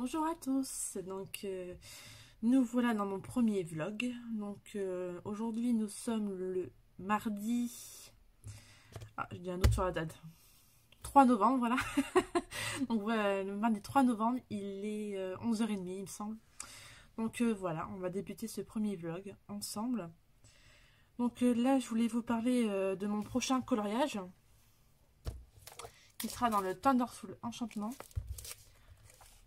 Bonjour à tous, donc nous voilà dans mon premier vlog. Donc aujourd'hui nous sommes le mardi, je dis un autre sur la date, 3 novembre, voilà. Donc voilà, le mardi 3 novembre, il est 11h30 il me semble. Donc voilà, on va débuter ce premier vlog ensemble. Donc là je voulais vous parler de mon prochain coloriage, qui sera dans le Thunderful Enchantement.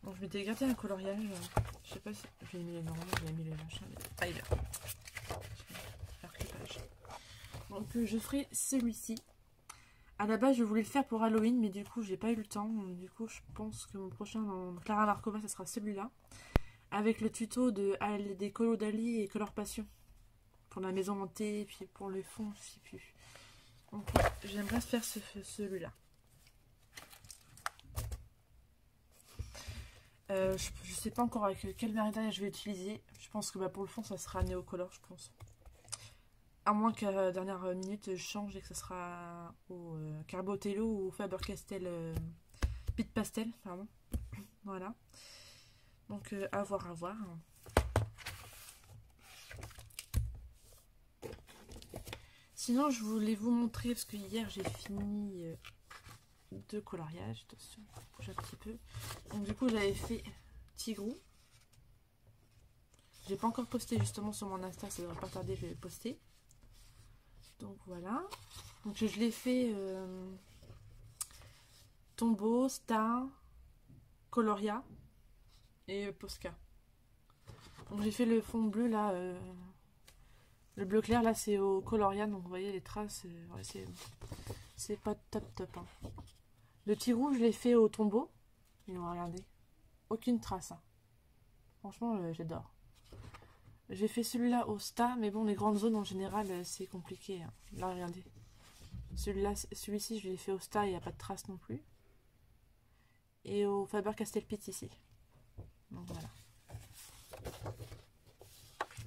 Donc je m'étais gardé un coloriage, je sais pas si j'ai mis les normaux, j'ai mis les machins, ah il est là. Donc je ferai celui-ci. À la base je voulais le faire pour Halloween, mais du coup j'ai pas eu le temps. Du coup je pense que mon prochain dans Clara Markova, ça sera celui-là, avec le tuto des colos d'Ali et Color Passion pour la maison hantée, et puis pour le fond, je sais plus. Donc ouais, j'aimerais faire celui-là. Je sais pas encore avec quel matériel je vais utiliser. Je pense que pour le fond ça sera Neocolor, je pense. À moins qu'à la dernière minute je change et que ça sera au Carbotello ou au Faber-Castell Pit Pastel, pardon. Voilà. Donc à voir, à voir. Sinon je voulais vous montrer, parce que hier j'ai fini deux coloriages. Attention, bouge un petit peu. Donc du coup j'avais fait Tigrou. J'ai pas encore posté justement sur mon Insta, ça devrait pas tarder, je vais le poster. Donc voilà. Donc je l'ai fait Tombeau, Star, Coloria et Posca. Donc j'ai fait le fond bleu là, le bleu clair là c'est au Coloria, donc vous voyez les traces, ouais, c'est pas top hein. Le petit rouge je l'ai fait au Tombeau, et regardez, aucune trace hein. Franchement j'adore. J'ai fait celui-là au Sta, mais bon les grandes zones en général c'est compliqué hein. Là regardez, celui-ci je l'ai fait au Sta, il n'y a pas de trace non plus, et au Faber-Castell Pit ici. Donc voilà,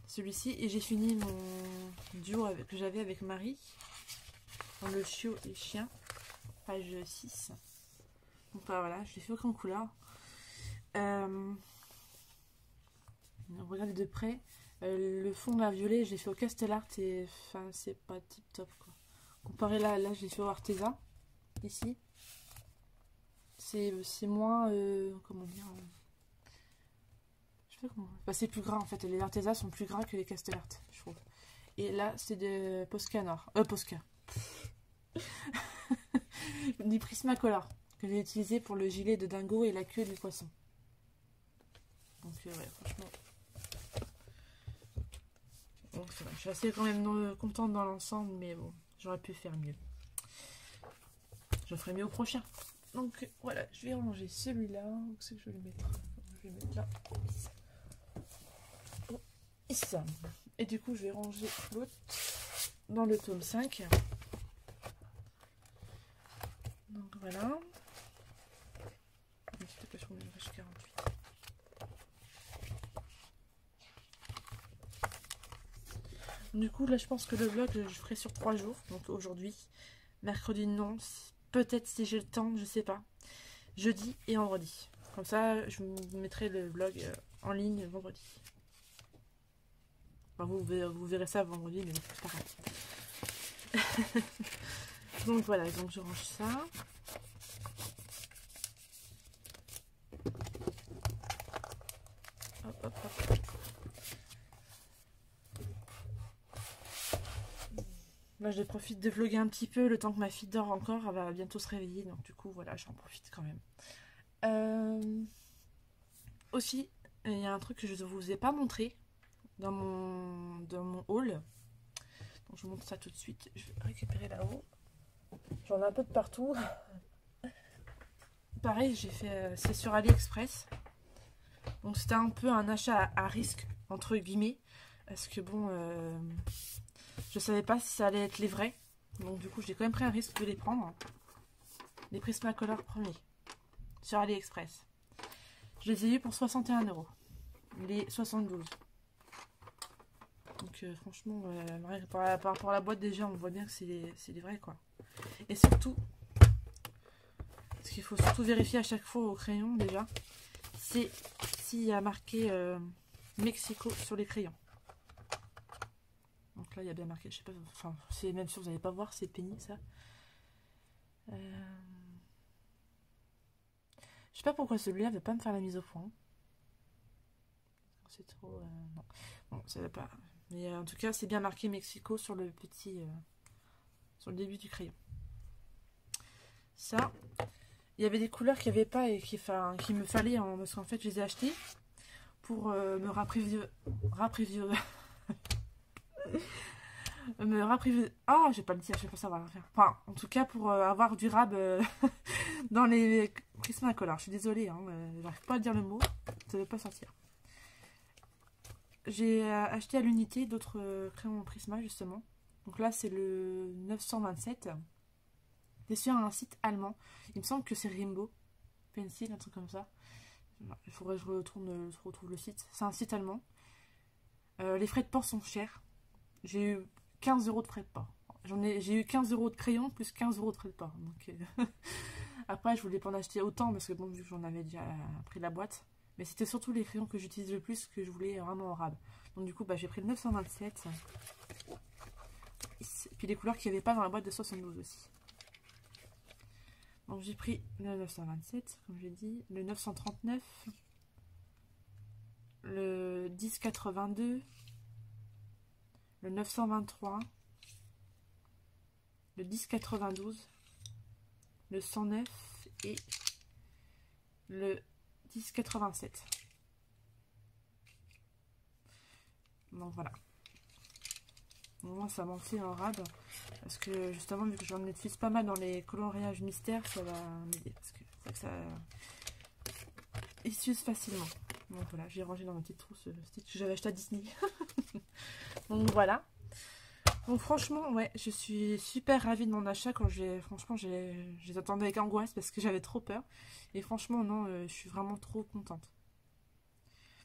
celui-ci, et j'ai fini mon duo que j'avais avec Marie dans le chiot et chien, page 6. Donc voilà, je l'ai fait aucun couleur. Regardez de près, le fond là violet j'ai fait au Castellart, et enfin c'est pas tip top quoi. Comparé là je l'ai fait au Arteza ici, c'est moins comment dire, je sais pas comment, bah, c'est plus gras en fait, les Arteza sont plus gras que les Castellart je trouve. Et là c'est de Posca Nord, Posca du Prismacolor que j'ai utilisé pour le gilet de dingo et la queue du poisson. Donc ouais, franchement donc, ça va. Je suis assez quand même contente dans l'ensemble, mais bon, j'aurais pu faire mieux. Je ferai mieux au prochain. Donc voilà, je vais ranger celui-là. Où c'est que je vais le mettre? Je vais le mettre là. Ça. Et du coup, je vais ranger l'autre dans le tome 5. Donc voilà. Du coup, là, je pense que le vlog, je ferai sur 3 jours. Donc aujourd'hui, mercredi, non. Peut-être si j'ai le temps, je sais pas. Jeudi et vendredi. Comme ça, je vous mettrai le vlog en ligne vendredi. Enfin, vous verrez ça vendredi, mais c'est pas grave. Donc voilà, donc je range ça. Hop, hop, hop. Là, je profite de vlogger un petit peu le temps que ma fille dort encore. Elle va bientôt se réveiller, donc du coup, voilà, j'en profite quand même. Aussi, il y a un truc que je ne vous ai pas montré dans mon haul. Donc, je vous montre ça tout de suite. Je vais récupérer là-haut. J'en ai un peu de partout. Pareil, j'ai fait, c'est sur AliExpress. Donc, c'était un peu un achat à risque, entre guillemets. Parce que bon... je savais pas si ça allait être les vrais. Donc du coup j'ai quand même pris un risque de les prendre. Les Prismacolor premiers. Sur AliExpress. Je les ai eu pour 61 €. Les 72. Donc franchement, par rapport à la boîte déjà, on voit bien que c'est les vrais quoi. Et surtout, parce qu'il faut surtout vérifier à chaque fois au crayon déjà. c'est s'il y a marqué Mexico sur les crayons. Donc là, il y a bien marqué, je sais pas, enfin, c'est même sûr, vous n'allez pas voir, c'est pénible ça. Je sais pas pourquoi celui-là veut pas me faire la mise au point. C'est trop... non. Bon, ça va pas. Mais en tout cas, c'est bien marqué Mexico sur le petit... sur le début du crayon. Ça, il y avait des couleurs qu'il n'y avait pas et qui me fallait, hein, parce qu'en fait, je les ai achetées pour me ah, je vais pas le dire, je vais pas savoir le faire. Enfin, en tout cas, pour avoir du rab dans les Prismacolor. Je suis désolée, hein, j'arrive pas à dire le mot, ça ne veut pas sortir. J'ai acheté à l'unité d'autres crayons Prisma, justement. Donc là, c'est le 927. C'est sur un site allemand. Il me semble que c'est Rainbow Pencil, un truc comme ça. Il faudrait que je retrouve le site. C'est un site allemand. Les frais de port sont chers. J'ai eu 15 € de frais de port. J'ai eu 15 € de crayon plus 15 € de frais de port. Donc, après, je voulais pas en acheter autant parce que bon, vu que j'en avais déjà pris la boîte. Mais c'était surtout les crayons que j'utilise le plus que je voulais vraiment en rab. Donc du coup, bah, j'ai pris le 927. Et puis les couleurs qu'il n'y avait pas dans la boîte de 72 aussi. Donc j'ai pris le 927, comme j'ai dit, le 939, le 1082, le 923, le 1092, le 109 et le 1087. Donc voilà. Moi ça m'en fait un rab. Parce que justement, vu que j'en utilise pas mal dans les coloriages mystères, ça va m'aider. Parce que c'est que ça. Il s'use facilement. Donc voilà, j'ai rangé dans ma petite trousse Stitch que j'avais acheté à Disney. Donc voilà. Donc franchement, ouais, je suis super ravie de mon achat. Franchement, je les attendais avec angoisse parce que j'avais trop peur. Et franchement, non, je suis vraiment trop contente.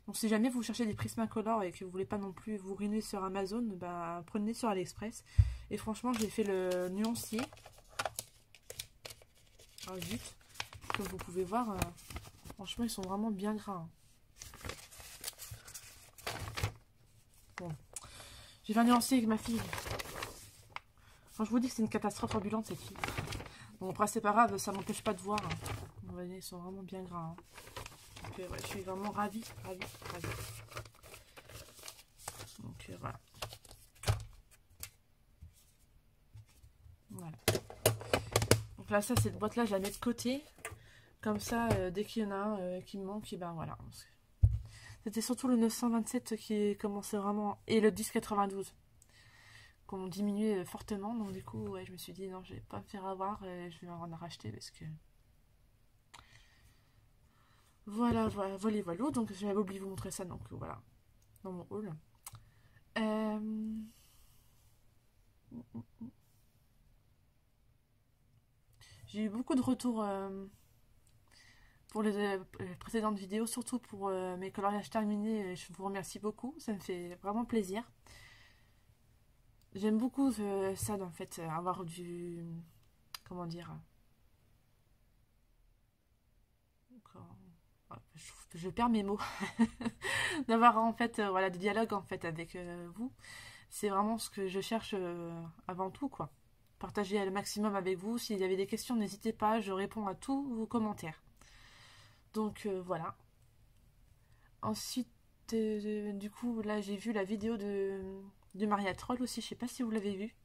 Donc si jamais vous cherchez des Prismacolor et que vous voulez pas non plus vous ruiner sur Amazon, bah prenez sur AliExpress. Et franchement, j'ai fait le nuancier. Ah zut, comme vous pouvez voir, franchement ils sont vraiment bien gras. Hein. Bon, j'ai fait un nuancier avec ma fille. Enfin, je vous dis que c'est une catastrophe ambulante cette fille. Bon après c'est pas grave, ça m'empêche pas de voir. Hein. Vous voyez, ils sont vraiment bien gras. Hein. Donc ouais, je suis vraiment ravie. Donc voilà. Voilà. Donc là, ça, cette boîte-là, je la mets de côté. Comme ça, dès qu'il y en a un qui me manque, et ben voilà. C'était surtout le 927 qui commençait vraiment. Et le 1092 qu'on diminuait fortement. Donc du coup, ouais, je me suis dit, non, je vais pas me faire avoir. Je vais en racheter parce que... Voilà. Donc j'avais oublié de vous montrer ça. Donc voilà. Dans mon haul. J'ai eu beaucoup de retours pour les précédentes vidéos, surtout pour mes coloriages terminés. Je vous remercie beaucoup, ça me fait vraiment plaisir. J'aime beaucoup ça, en fait, avoir du... Comment dire, je perds mes mots. D'avoir en fait voilà, des dialogues en fait avec vous. C'est vraiment ce que je cherche avant tout, quoi. Partager le maximum avec vous. S'il y avait des questions, n'hésitez pas, je réponds à tous vos commentaires. Donc voilà. Ensuite, du coup, là j'ai vu la vidéo de Maria Troll aussi, je sais pas si vous l'avez vu.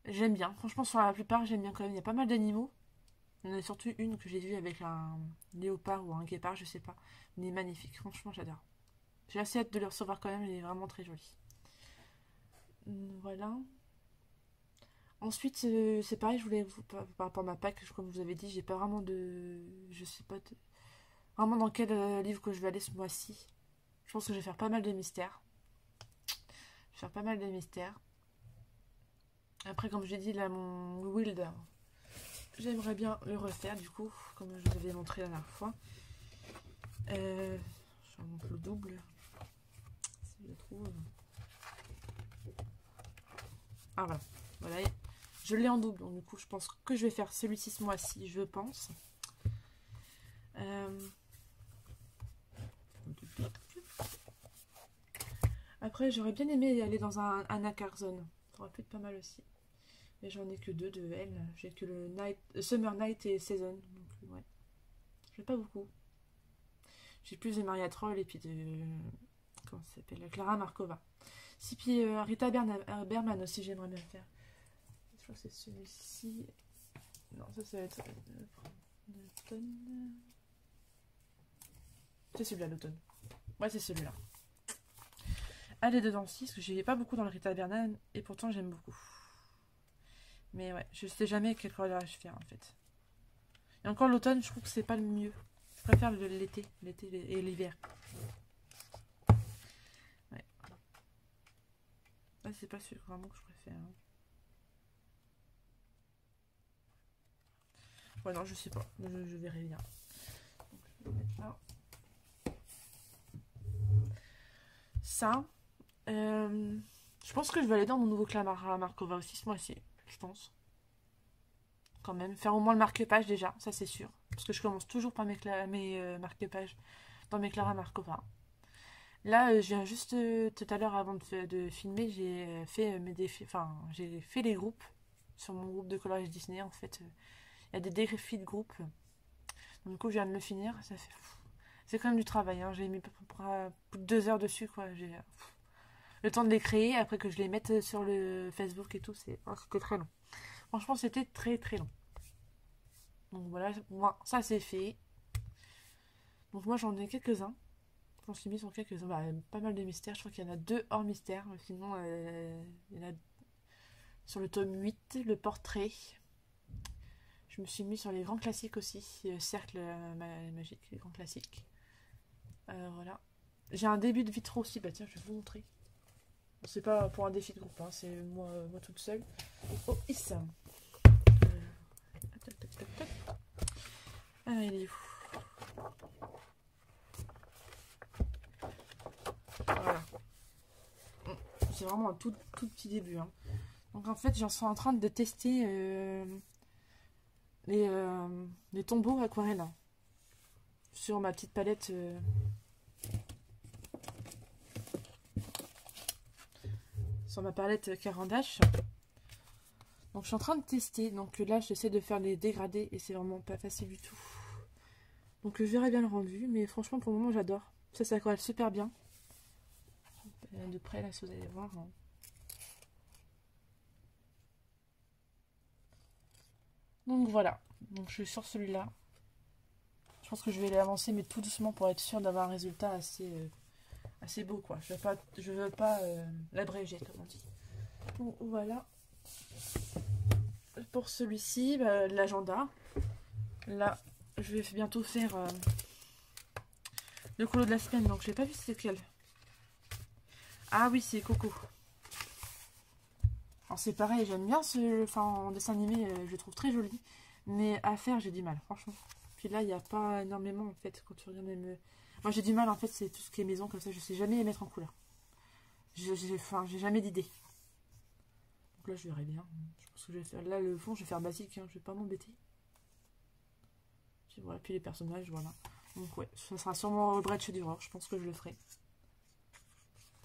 J'aime bien, franchement sur la plupart j'aime bien quand même, il y a pas mal d'animaux. Il y en a surtout une que j'ai vue avec un léopard ou un guépard, je sais pas. Mais magnifique, franchement j'adore. J'ai assez hâte de le recevoir quand même, il est vraiment très joli. Voilà. Ensuite, c'est pareil, je voulais vous, par rapport à ma pack, comme je vous avais dit, j'ai pas vraiment de... Je sais pas vraiment dans quel livre que je vais aller ce mois-ci. Je pense que je vais faire pas mal de mystères. Après, comme j'ai dit, là, mon Wild, j'aimerais bien le refaire, du coup, comme je vous avais montré la dernière fois. Je vais montrer le double. Si je le trouve. Ah, voilà. Je l'ai en double, donc du coup, je pense que je vais faire celui-ci ce mois-ci, je pense. Après, j'aurais bien aimé aller dans un Acarzone. Ça aurait pu être pas mal aussi. Mais j'en ai que deux de elle. J'ai que le Summer Night et Season. Donc, ouais. J'ai pas beaucoup. J'ai plus de Maria Troll et puis de. Comment ça s'appelle? Clara Markova. Si, puis Rita Berman aussi, j'aimerais bien faire. Je crois que c'est celui-ci. Non, ça va être. L'automne. C'est celui-là, l'automne. Ouais, c'est celui-là. Allez dedans 6, parce que j'ai pas beaucoup dans le Rita Berman et pourtant j'aime beaucoup. Mais ouais, je sais jamais quel coloriage faire en fait. Et encore l'automne, je trouve que c'est pas le mieux. Je préfère l'été et l'hiver. Ouais. Là, c'est pas celui vraiment que je préfère. Hein. Ouais, non, je sais pas. Je verrai bien. Donc, je vais mettre là. Ça. Je pense que je vais aller dans mon nouveau Clara Markova aussi ce mois-ci. Je pense. Quand même. Faire au moins le marque-page déjà. Ça, c'est sûr. Parce que je commence toujours par mes marque-pages dans mes Clara Markova. Là, je viens juste tout à l'heure avant de filmer, j'ai fait mes défis. Enfin, j'ai fait les groupes sur mon groupe de coloriage Disney. En fait, il y a des défis de groupe. Donc, du coup, je viens de le finir. Ça fait. C'est quand même du travail. Hein. J'ai mis plus de 2 heures dessus, quoi. J'ai le temps de les créer, après que je les mette sur le Facebook et tout. C'était très long. Franchement, c'était très très long. Donc voilà, moi, ça c'est fait. Donc moi, j'en ai quelques-uns. J'en suis mis sur quelques-uns. Bah, pas mal de mystères. Je crois qu'il y en a 2 hors mystère. Sinon, il y en a sur le tome 8, le portrait. Je me suis mis sur les grands classiques aussi. Cercle magique, les grands classiques. Voilà. J'ai un début de vitro aussi. Bah tiens, je vais vous montrer. C'est pas pour un défi de groupe, hein, c'est moi toute seule. Oh, ça. Ah, il est où? Voilà. C'est vraiment un tout petit début. Hein. Donc en fait, j'en suis en train de tester les tombeaux aquarelles hein, sur ma petite palette. Sur ma palette Caran d'Ache. Donc je suis en train de tester. Donc là j'essaie de faire les dégradés et c'est vraiment pas facile du tout. Donc je verrai bien le rendu. Mais franchement pour le moment j'adore. Ça s'accorde super bien. De près là si vous allez voir. Hein. Donc voilà. Donc je suis sur celui-là. Je pense que je vais l'avancer mais tout doucement pour être sûr d'avoir un résultat assez beau quoi. Je veux pas l'abréger comme on dit. Donc voilà. Pour celui-ci, bah, l'agenda. Là, je vais bientôt faire le colo de la semaine. Donc, j'ai pas vu c'est lequel. Ah oui, c'est Coco. Alors, c'est pareil, j'aime bien en dessin animé, je le trouve très joli. Mais à faire, j'ai du mal, franchement. Puis là, il n'y a pas énormément, en fait, quand tu regardes même... Moi, j'ai du mal, en fait, c'est tout ce qui est maison, comme ça, je sais jamais les mettre en couleur. J'ai jamais d'idée. Donc là, je verrai bien. Je pense que je vais faire... Là, le fond, je vais faire basique, hein, je vais pas m'embêter. Puis voilà, puis les personnages, voilà. Donc ouais, ça sera sûrement Bretch Duror, je pense que je le ferai.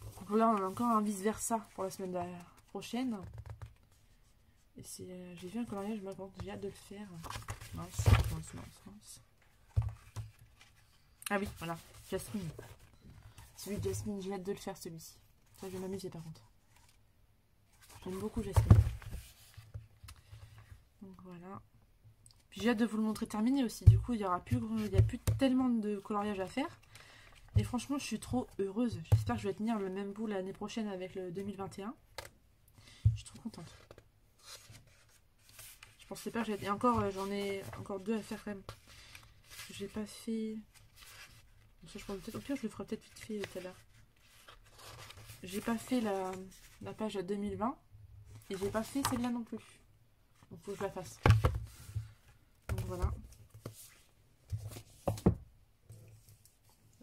Donc là, on a encore un vice-versa pour la semaine prochaine. Et c'est... j'ai vu un coloriage, j'ai hâte de le faire. Mince. Ah oui, voilà, Jasmine. Celui de Jasmine, j'ai hâte de le faire celui-ci. Ça, je vais m'amuser par contre. J'aime beaucoup Jasmine. Donc voilà. Puis j'ai hâte de vous le montrer terminé aussi. Du coup, il n'y a plus tellement de coloriage à faire. Et franchement, je suis trop heureuse. J'espère que je vais tenir le même bout l'année prochaine avec le 2021. Je suis trop contente. Je pensais pas que j'allais... Et encore, j'en ai encore 2 à faire quand même. J'ai pas fait... Ça, je pense peut-être... Au pire, je le ferai peut-être vite fait tout à l'heure. J'ai pas fait la page 2020. Et j'ai pas fait celle-là non plus. Donc, faut que je la fasse. Donc, voilà.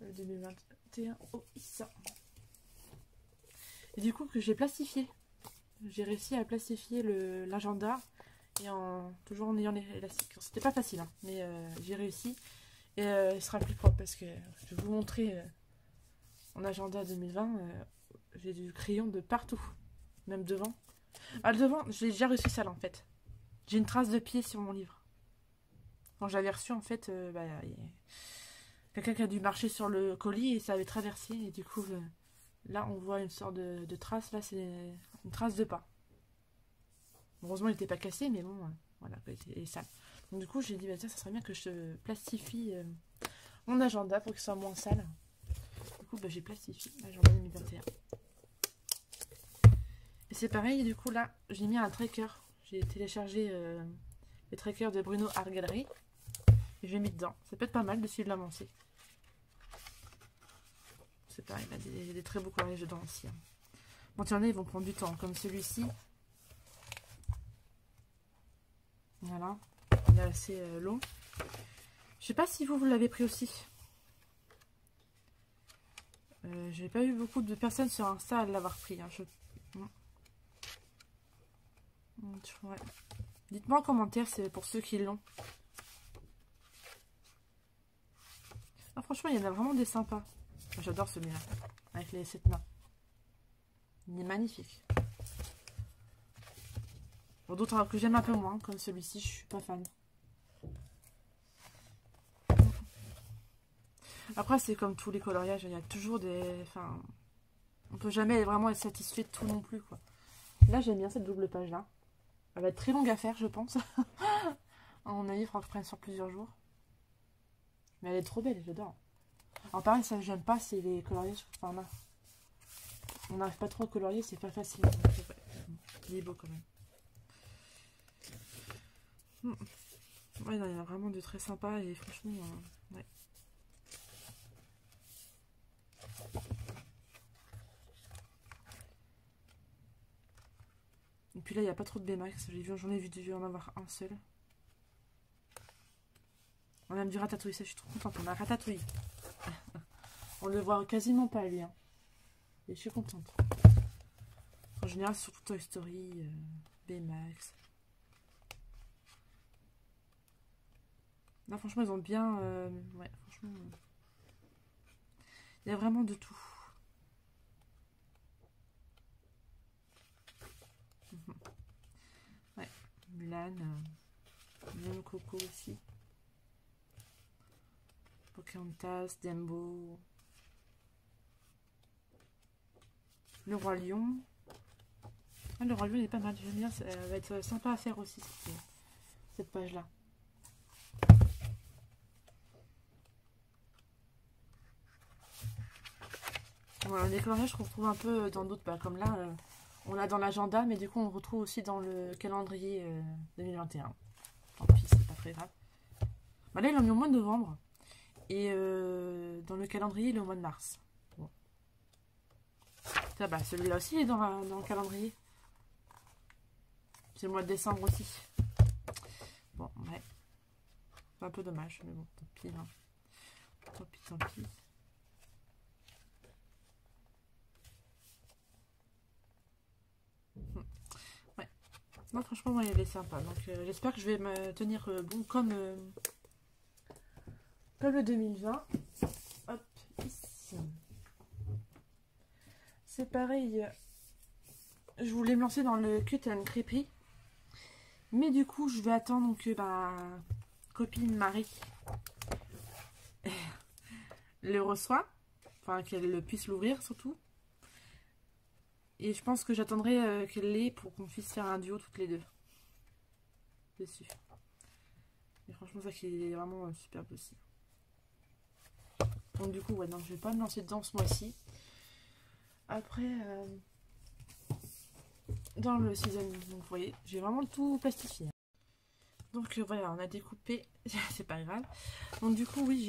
Le 2021. Oh, ça. Et du coup, que j'ai plastifié. J'ai réussi à plastifier l'agenda. Et toujours en ayant l'élastique. C'était pas facile, hein, mais j'ai réussi. Et il sera plus propre parce que je vais vous montrer mon agenda 2020. j'ai du crayon de partout. Même devant. Ah, le devant, j'ai déjà reçu ça là en fait. J'ai une trace de pied sur mon livre. Quand j'avais reçu en fait, quelqu'un qui a dû marcher sur le colis et ça avait traversé. Et du coup, là on voit une sorte de trace. Là c'est une trace de pas. Heureusement il n'était pas cassé, mais bon, voilà, il est sale. Donc du coup j'ai dit, bah tiens, ça serait bien que je plastifie mon agenda pour qu'il soit moins sale. Du coup, bah, j'ai plastifié l'agenda 2021. Et c'est pareil, du coup là, j'ai mis un tracker. J'ai téléchargé le tracker de Bruno Art Gallery. Et j'ai mis dedans. Ça peut être pas mal de suivre l'avancée. C'est pareil, il y a des très beaux coloriages dedans aussi. Hein. Bon, tiens, ils vont prendre du temps, comme celui-ci. Voilà. Il est assez long. Je sais pas si vous l'avez pris aussi. J'ai pas eu beaucoup de personnes sur Insta à l'avoir pris. Hein. Ouais. Dites-moi en commentaire, c'est pour ceux qui l'ont. Ah, franchement, il y en a vraiment des sympas. J'adore celui-là, avec les 7 mains. Il est magnifique. Bon, d'autres que j'aime un peu moins, comme celui-ci, je suis pas fan. Après, c'est comme tous les coloriages, il y a toujours des... Enfin, on peut jamais vraiment être satisfait de tout non plus, quoi. Là, j'aime bien cette double page-là. Elle va être très longue à faire, je pense. À mon avis, il faudra que je prenne sur plusieurs jours. Mais elle est trop belle, j'adore. Alors pareil, ça j'aime pas, c'est les coloriages sur format. On n'arrive pas trop à colorier, c'est pas facile. Il est beau quand même. Ouais, non, il y en a vraiment de très sympas et franchement, ouais. Et puis là, il n'y a pas trop de B-Max. J'en ai vu en avoir un seul. On a du ratatouille, ça je suis trop contente. On a ratatouille. On le voit quasiment pas lui. Hein. Et je suis contente. En général, c'est surtout Toy Story, B-Max. Là, franchement, ils ont bien... ouais, franchement... il y a vraiment de tout. Ouais, Mulan. Même Coco aussi. Pocahontas, Dumbo. Le Roi Lion. Ah, le Roi Lion il est pas mal, j'aime bien, ça va être sympa à faire aussi cette page-là. Voilà, les coloriages qu'on retrouve un peu dans d'autres, bah, comme là, on l'a dans l'agenda, mais du coup on le retrouve aussi dans le calendrier 2021. Tant pis, c'est pas très grave. Bah, là, ils l'ont mis au mois de novembre. Et dans le calendrier, il est au mois de mars. Bon. Ça, bah, celui-là aussi est dans le calendrier. C'est le mois de décembre aussi. Bon, ouais. C'est un peu dommage, mais bon, tant pis. Hein. Tant pis, tant pis. Ouais. Non, franchement, ouais, il est sympa. Donc, j'espère que je vais me tenir bon comme le 2020. Hop, ici. C'est pareil. Je voulais me lancer dans le cut and creepy. Mais du coup, je vais attendre que ma copine Marie le reçoit. Enfin, qu'elle puisse l'ouvrir surtout. Et je pense que j'attendrai qu'elle l'ait pour qu'on puisse faire un duo toutes les deux. Dessus. Et franchement, ça qui est vraiment super possible. Donc du coup, ouais, non, je vais pas me lancer dedans ce mois-ci. Après, dans le season, donc vous voyez, j'ai vraiment tout plastifié. Donc voilà, on a découpé, c'est pas grave. Donc du coup, oui,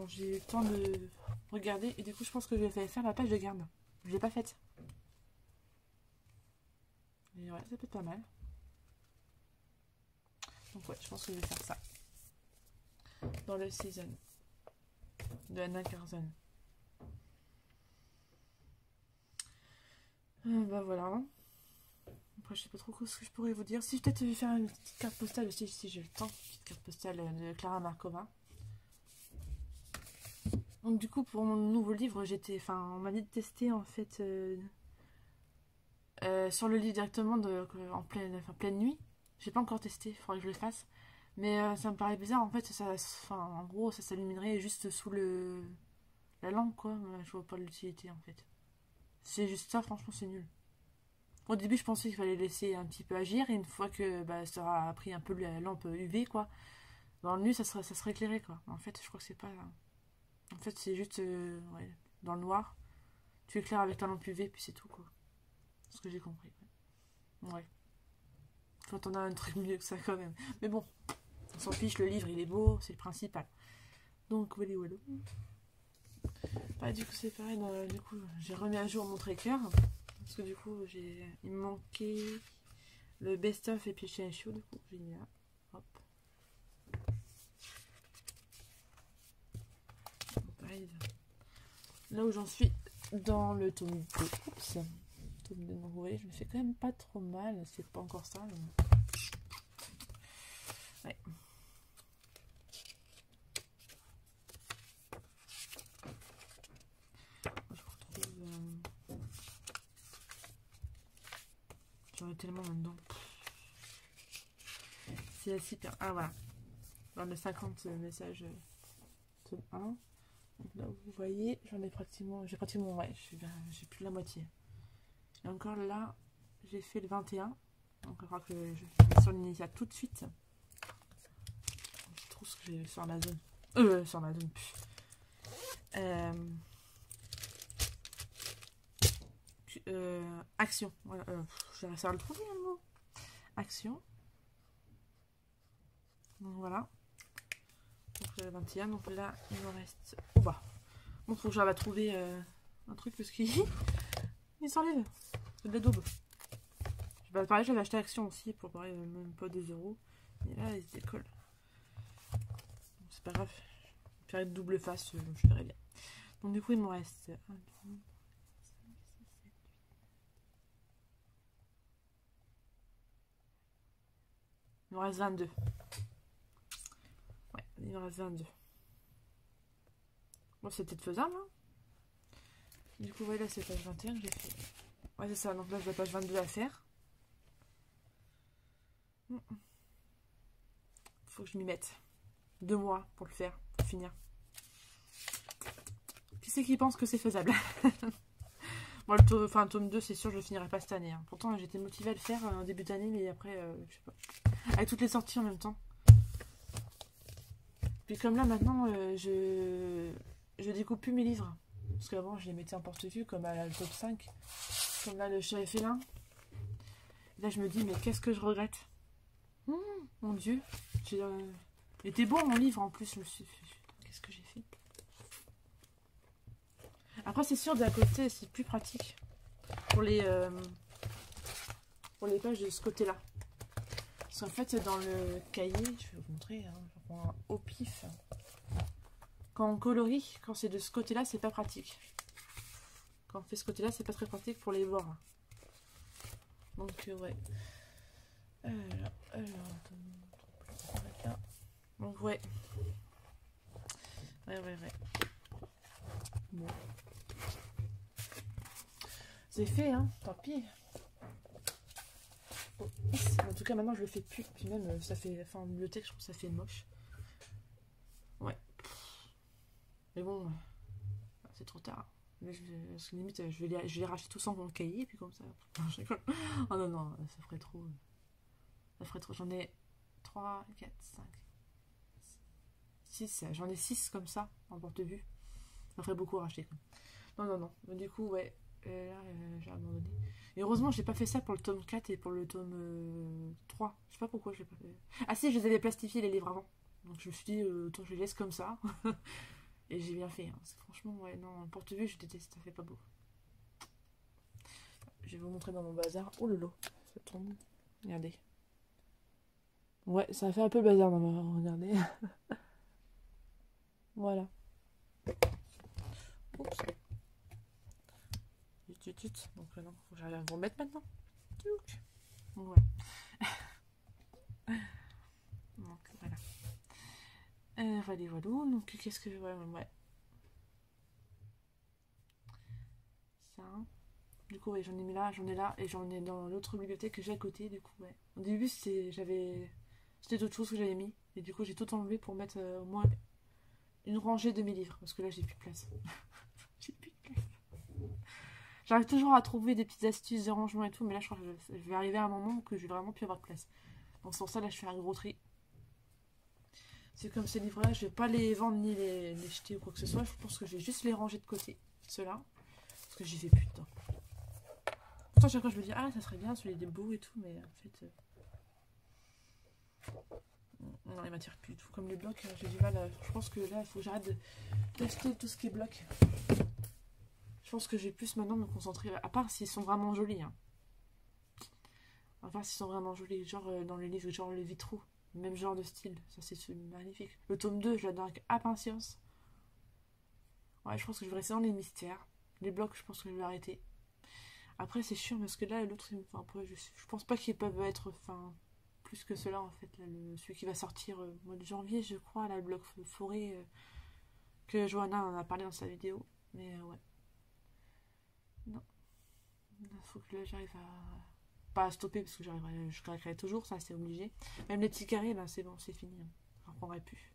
j'ai eu le temps de regarder. Et du coup, je pense que je vais faire la page de garde. Je l'ai pas faite. Et ouais, ça peut être pas mal. Donc ouais, je pense que je vais faire ça. Dans le season de Anna Carson. Bah voilà. Après, je sais pas trop ce que je pourrais vous dire. Si peut-être je vais faire une petite carte postale aussi, si j'ai le temps. Une petite carte postale de Clara Markova. Donc du coup, pour mon nouveau livre, on m'a dit de tester en fait sur le lit directement en pleine nuit. J'ai pas encore testé, il faudrait que je le fasse. Mais ça me paraît bizarre, en fait, en gros, ça s'illuminerait juste sous la lampe, quoi. Je vois pas l'utilité, en fait. C'est juste ça, franchement, c'est nul. Au début, je pensais qu'il fallait laisser un petit peu agir, et une fois que ça aura pris un peu la lampe UV, quoi, dans le nu, ça serait éclairé, quoi. En fait, je crois que c'est pas... En fait, c'est juste ouais, dans le noir. Tu éclaires avec ta lampe UV, puis c'est tout, quoi. C'est ce que j'ai compris. Ouais. Quand on a un truc mieux que ça, quand même. Mais bon, on s'en fiche, le livre, il est beau, c'est le principal. Donc, voilà, voilà. Bah, du coup, c'est pareil. Du coup, j'ai remis à jour mon tracker. Parce que du coup, il me manquait le best-of et puis chez HO. Du coup, j'ai mis là. Hop. Pareil. Là où j'en suis dans le tome 2. Oups. Tome 2, donc vous voyez, je me fais quand même pas trop mal. C'est pas encore ça. Mais... ouais. Je retrouve... j'en ai tellement là-dedans. C'est super. Ah voilà. Dans les 50 messages tome 1. Donc là vous voyez, j'ai pratiquement ouais, j'ai plus de la moitié. Et encore là, j'ai fait le 21. Donc je crois que je vais sur l'initiale tout de suite. Je trouve ce que j'ai sur Amazon. Sur Amazon. Action. Voilà, j'ai réussi à le trouver le mot. Action. Donc voilà. Donc le 21. Donc là, il me reste. Oh bah. Bon, faut que j'arrive à trouver un truc parce qu'il il s'enlève. C'est de la daube. Bah, pareil, j'avais acheté Action aussi pour pareil, même pas 2 €. Et là, il se décolle. C'est pas grave. Je vais faire une double face, je verrai bien. Donc du coup, il me reste 1, 2, 5, 6, 7, 8. Il me reste 22. Ouais, il me reste 22. Bon, c'est peut-être faisable, hein. Du coup, ouais, là, c'est page 21 que j'ai fait. Ouais, c'est ça. Donc là, j'ai la page 22 à faire. Faut que je m'y mette. 2 mois pour le faire, pour finir. Qui c'est qui pense que c'est faisable? Moi, le tome 2, c'est sûr, je le finirai pas cette année. Hein. Pourtant, j'étais motivée à le faire en début d'année, mais après, je sais pas. Avec toutes les sorties en même temps. Puis comme là, maintenant, je découpe plus mes livres. Parce qu'avant, je les mettais en porte-vue, comme à le top 5. Comme là, le chat et félin. Et là, je me dis, mais qu'est-ce que je regrette? Mon Dieu. Il était beau, mon livre, en plus. Je me suis fait... qu'est-ce que j'ai fait? Après, c'est sûr, d'un côté, c'est plus pratique. Pour les pages de ce côté-là. Parce qu'en fait, dans le cahier, je vais vous montrer, hein, je prends au pif. Quand on colorie, quand c'est de ce côté-là, c'est pas pratique. Quand on fait ce côté-là, c'est pas très pratique pour les bords. Donc, ouais. Donc, ouais. Ouais. Bon. C'est fait, hein, tant pis. Bon, en tout cas, maintenant, je le fais plus. Puis même, ça fait... enfin, en bibliothèque, je trouve que ça fait moche. Ouais. Mais bon, c'est trop tard. Mais parce que limite, je vais les racheter tous en mon cahier, puis comme ça. Oh non, ça ferait trop. Ça ferait trop. J'en ai 3, 4, 5, 6. J'en ai 6 comme ça, en porte-vue. Ça ferait beaucoup à racheter. Quoi. Non. Mais du coup, ouais. Là, j'ai abandonné. Et heureusement, j'ai pas fait ça pour le tome 4 et pour le tome 3. Je sais pas pourquoi je l'ai pas fait. Ah si, je les avais plastifiés les livres avant. Donc je me suis dit, autant je les laisse comme ça. Et j'ai bien fait. Hein. Franchement, ouais, non, porte-vue, je déteste, ça fait pas beau. Je vais vous montrer dans mon bazar. Oh lolo, ça tombe. Regardez. Ouais, ça fait un peu le bazar dans ma... regardez. Voilà. Oups. Donc non, faut que j'arrive à vous remettre maintenant. Ouais. Donc voilà. Voilà. Donc qu'est-ce que... ouais. Ça. Du coup, ouais, j'en ai mis là, j'en ai là, et j'en ai dans l'autre bibliothèque que j'ai à côté, du coup, ouais. Au début, c'était d'autres choses que j'avais mis, et du coup, j'ai tout enlevé pour mettre au moins une rangée de mes livres, parce que là, j'ai plus de place. J'ai plus de place. J'arrive toujours à trouver des petites astuces de rangement et tout, mais là, je crois que je vais arriver à un moment où je vais vraiment plus avoir de place. Donc, c'est pour ça, là, je fais un gros tri. C'est comme ces livres-là, je vais pas les vendre ni les jeter ou quoi que ce soit, je pense que je vais juste les ranger de côté, ceux-là, parce que j'y vais plus dedans. Pourtant, chaque fois, je me dis, ah, ça serait bien, celui des beaux et tout, mais en fait. Non, il m'attire plus du tout. Comme les blocs, j'ai du mal à. Je pense que là, il faut que j'arrête d'acheter tout ce qui est bloc. Je pense que je vais plus maintenant me concentrer. À part s'ils sont vraiment jolis. Hein. À part s'ils sont vraiment jolis. Genre dans les livres, genre les vitraux. Même genre de style. Ça, c'est magnifique. Le tome 2, je l'adore avec impatience. Ouais, je pense que je vais rester dans les mystères. Les blocs, je pense que je vais arrêter. Après, c'est chiant parce que là, l'autre, enfin, je pense pas qu'ils peuvent être. Enfin, plus que cela en fait. Là, celui qui va sortir au mois de janvier, je crois, là, le bloc forêt. Que Johanna en a parlé dans sa vidéo. Mais ouais. Non. Il faut que là, j'arrive à. Pas à stopper parce que je craquerai toujours, ça c'est obligé. Même les petits carrés, là, c'est bon, c'est fini. Hein. Je ne reprendrai plus.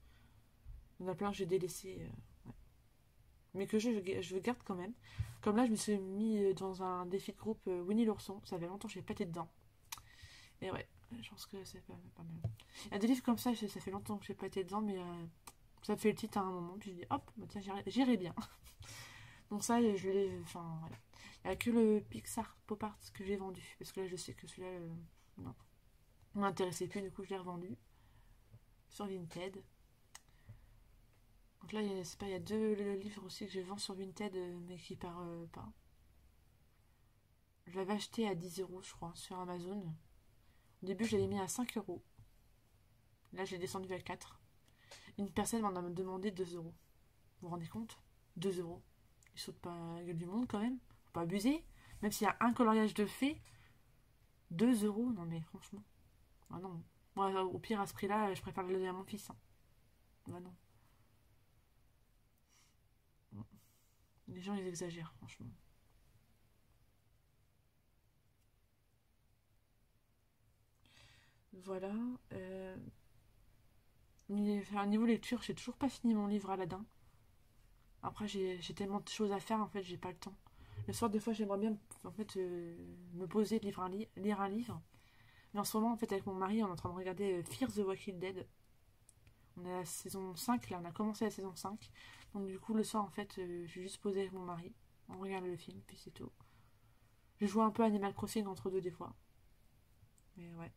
Il y en a plein que j'ai délaissé. Ouais. Mais que je garde quand même. Comme là, je me suis mis dans un défi de groupe Winnie l'ourson. Ça fait longtemps que je n'ai pas été dedans. Et ouais, je pense que c'est pas mal. Il y a des livres comme ça fait longtemps que je n'ai pas été dedans, mais ça me fait le titre à un moment. Puis je dis, hop, bah tiens, j'irai bien. Donc ça, je l'ai. Enfin, ouais. Il n'y a que le Pixar Pop Art que j'ai vendu. Parce que là, je sais que celui-là, non. Ne m'intéressait plus, du coup, je l'ai revendu. Sur Vinted. Donc là, il y a deux livres aussi que je vends sur Vinted, mais qui partent pas. Je l'avais acheté à 10 €, je crois, sur Amazon. Au début, je l'avais mis à 5 €. Là, j'ai descendu à 4. Une personne m'en a demandé 2 €. Vous vous rendez compte? 2 €. Ils sautent pas à la gueule du monde quand même. Faut pas abuser. Même s'il y a un coloriage de fée, 2 €. Non mais franchement. Ah non. Moi, au pire, à ce prix-là, je préfère le donner à mon fils. Hein. Bah non. Les gens, ils exagèrent, franchement. Voilà. Niveau lecture, j'ai toujours pas fini mon livre Aladdin. Après, j'ai tellement de choses à faire, en fait, j'ai pas le temps. Le soir, des fois, j'aimerais bien en fait, me poser, lire un livre. Mais en ce moment, en fait, avec mon mari, on est en train de regarder Fear the Walking Dead. On est à la saison 5, là, on a commencé la saison 5. Donc, du coup, le soir, en fait, je vais juste poser avec mon mari. On regarde le film, puis c'est tout. Je joue un peu à Animal Crossing entre deux, des fois. Mais ouais.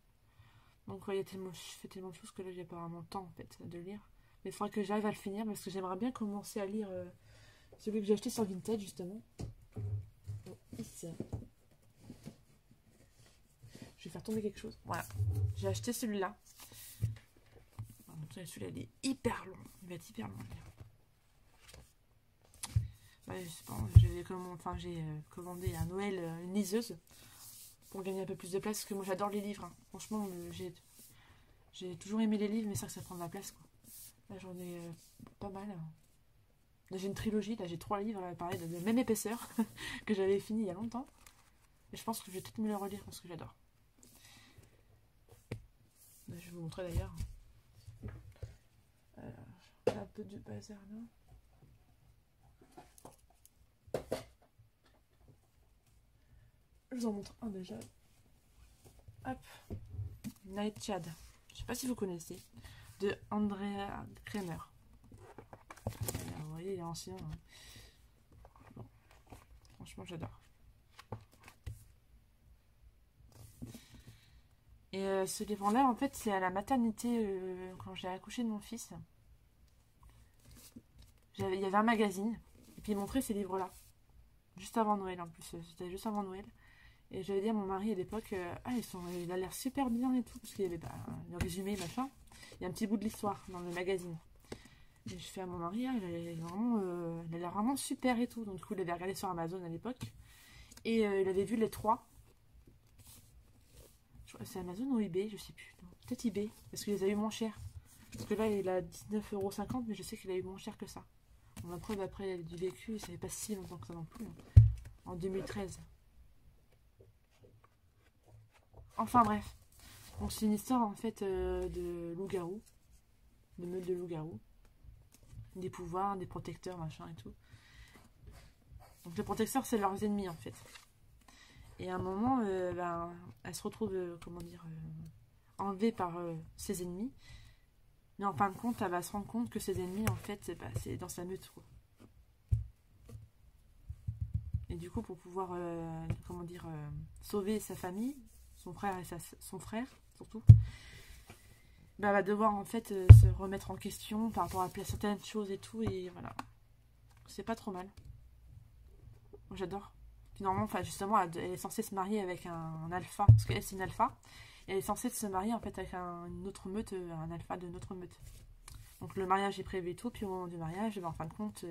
Donc, ouais, je fais tellement de choses que là, j'ai pas vraiment le temps, en fait, de lire. Mais il faudra que j'arrive à le finir parce que j'aimerais bien commencer à lire celui que j'ai acheté sur Vinted, justement. Oh, ici. Je vais faire tomber quelque chose. Voilà. J'ai acheté celui-là. Celui-là, il est hyper long. Il va être hyper long. Ouais, je sais pas, j'ai commandé à Noël une liseuse pour gagner un peu plus de place parce que moi j'adore les livres. Hein. Franchement, j'ai toujours aimé les livres, mais ça prend de la place. Quoi. Là, j'en ai pas mal. Là, j'ai une trilogie. Là, j'ai 3 livres, pareil, de même épaisseur que j'avais fini il y a longtemps. Et je pense que je vais peut-être me le relire parce que j'adore. Là, je vais vous montrer d'ailleurs. Un peu de bazar là. Je vous en montre un déjà. Hop. Night Chad. Je sais pas si vous connaissez. De Andrea Kremer. Vous voyez, il est ancien. Hein. Bon. Franchement, j'adore. Et ce livre-là, en fait, c'est à la maternité quand j'ai accouché de mon fils. Il y avait un magazine. Et puis il montrait ces livres-là. Juste avant Noël en plus. C'était juste avant Noël. Et j'avais dit à mon mari à l'époque, il a l'air super bien et tout, parce qu'il y avait le résumé, machin. Il y a un petit bout de l'histoire dans le magazine. Et je fais à mon mari, il a l'air vraiment super et tout. Donc du coup, il avait regardé sur Amazon à l'époque. Et il avait vu les 3. C'est Amazon ou eBay, je sais plus. Peut-être eBay, parce qu'il les a eu moins cher. Parce que là, il a 19,50 €, mais je sais qu'il a eu moins cher que ça. On a preuve après du vécu, ça fait pas si longtemps que ça non plus. Hein. En 2013. Enfin bref. Donc c'est une histoire en fait de loup-garou. De meute de loup-garou. Des pouvoirs, des protecteurs, machin et tout. Donc les protecteurs, c'est leurs ennemis en fait. Et à un moment, ben, elle se retrouve, comment dire, enlevée par ses ennemis. Mais en fin de compte, elle va se rendre compte que ses ennemis, en fait, bah, c'est dans sa meute, quoi. Et du coup, pour pouvoir, comment dire, sauver sa famille, son frère et son frère, surtout, bah, elle va devoir, en fait, se remettre en question par rapport à certaines choses et tout. Et voilà. C'est pas trop mal. Moi, j'adore. Puis normalement, enfin, justement, elle est censée se marier avec un alpha, parce qu'elle, c'est une alpha. Et elle est censée se marier, en fait, avec une autre meute, un alpha de notre meute. Donc le mariage est prévu et tout, puis au moment du mariage, ben, en fin de compte,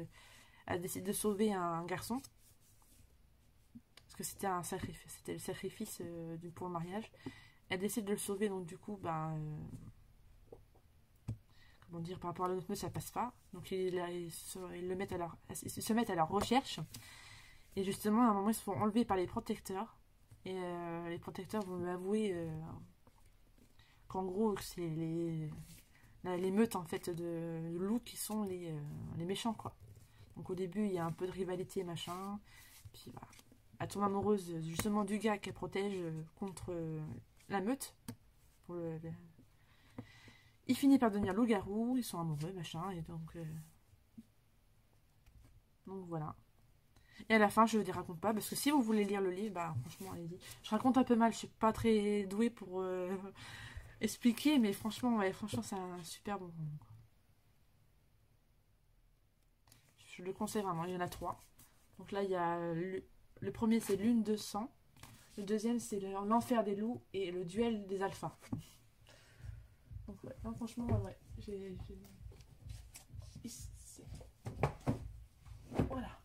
elle décide de sauver un garçon. Parce que c'était un sacrifice, c'était le sacrifice pour le mariage. Elle décide de le sauver, donc du coup, ben, comment dire, par rapport à l'autre meute, ça passe pas. Donc ils se mettent à leur recherche. Et justement, à un moment, ils se font enlever par les protecteurs. Et les protecteurs vont lui avouer qu'en gros, c'est les meutes en fait de loups qui sont les méchants, quoi. Donc au début, il y a un peu de rivalité, machin. Puis bah, elle tombe amoureuse justement du gars qu'elle protège contre la meute. Il finit par devenir loup-garou, ils sont amoureux, machin. Et donc voilà. Et à la fin, je ne les raconte pas, parce que si vous voulez lire le livre, bah franchement, allez-y. Je raconte un peu mal, je suis pas très douée pour expliquer, mais franchement, ouais, franchement, c'est un super bon roman. Je le conseille vraiment, il y en a 3. Donc là, il y a le premier, c'est Lune de sang. Le deuxième, c'est l'enfer des loups et le duel des alphas. Donc ouais, non, franchement, ouais. Voilà.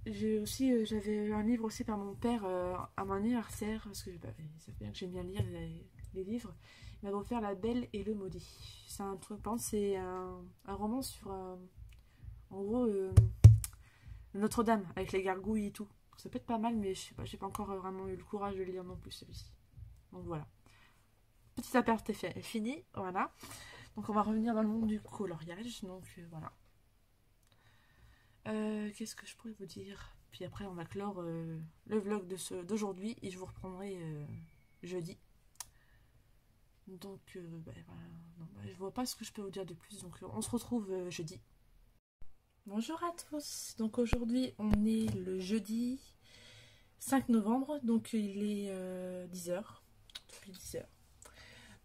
J'avais eu un livre aussi par mon père à mon anniversaire, parce que bah, ça fait bien que j'aime bien lire les livres. Il m'a offert La Belle et le Maudit. C'est un truc, c'est un roman sur, en gros, Notre-Dame, avec les gargouilles et tout. Ça peut être pas mal, mais je sais pas, j'ai pas encore vraiment eu le courage de le lire non plus celui-ci. Donc voilà. Petit aparté fait, fini, voilà. Donc on va revenir dans le monde du coloriage, donc voilà. Qu'est-ce que je pourrais vous dire? Puis après on va clore le vlog d'aujourd'hui et je vous reprendrai jeudi. Donc bah, voilà. Non, bah, je vois pas ce que je peux vous dire de plus, donc on se retrouve jeudi. Bonjour à tous, donc aujourd'hui on est le jeudi 5 novembre, donc il est 10h, depuis 10h.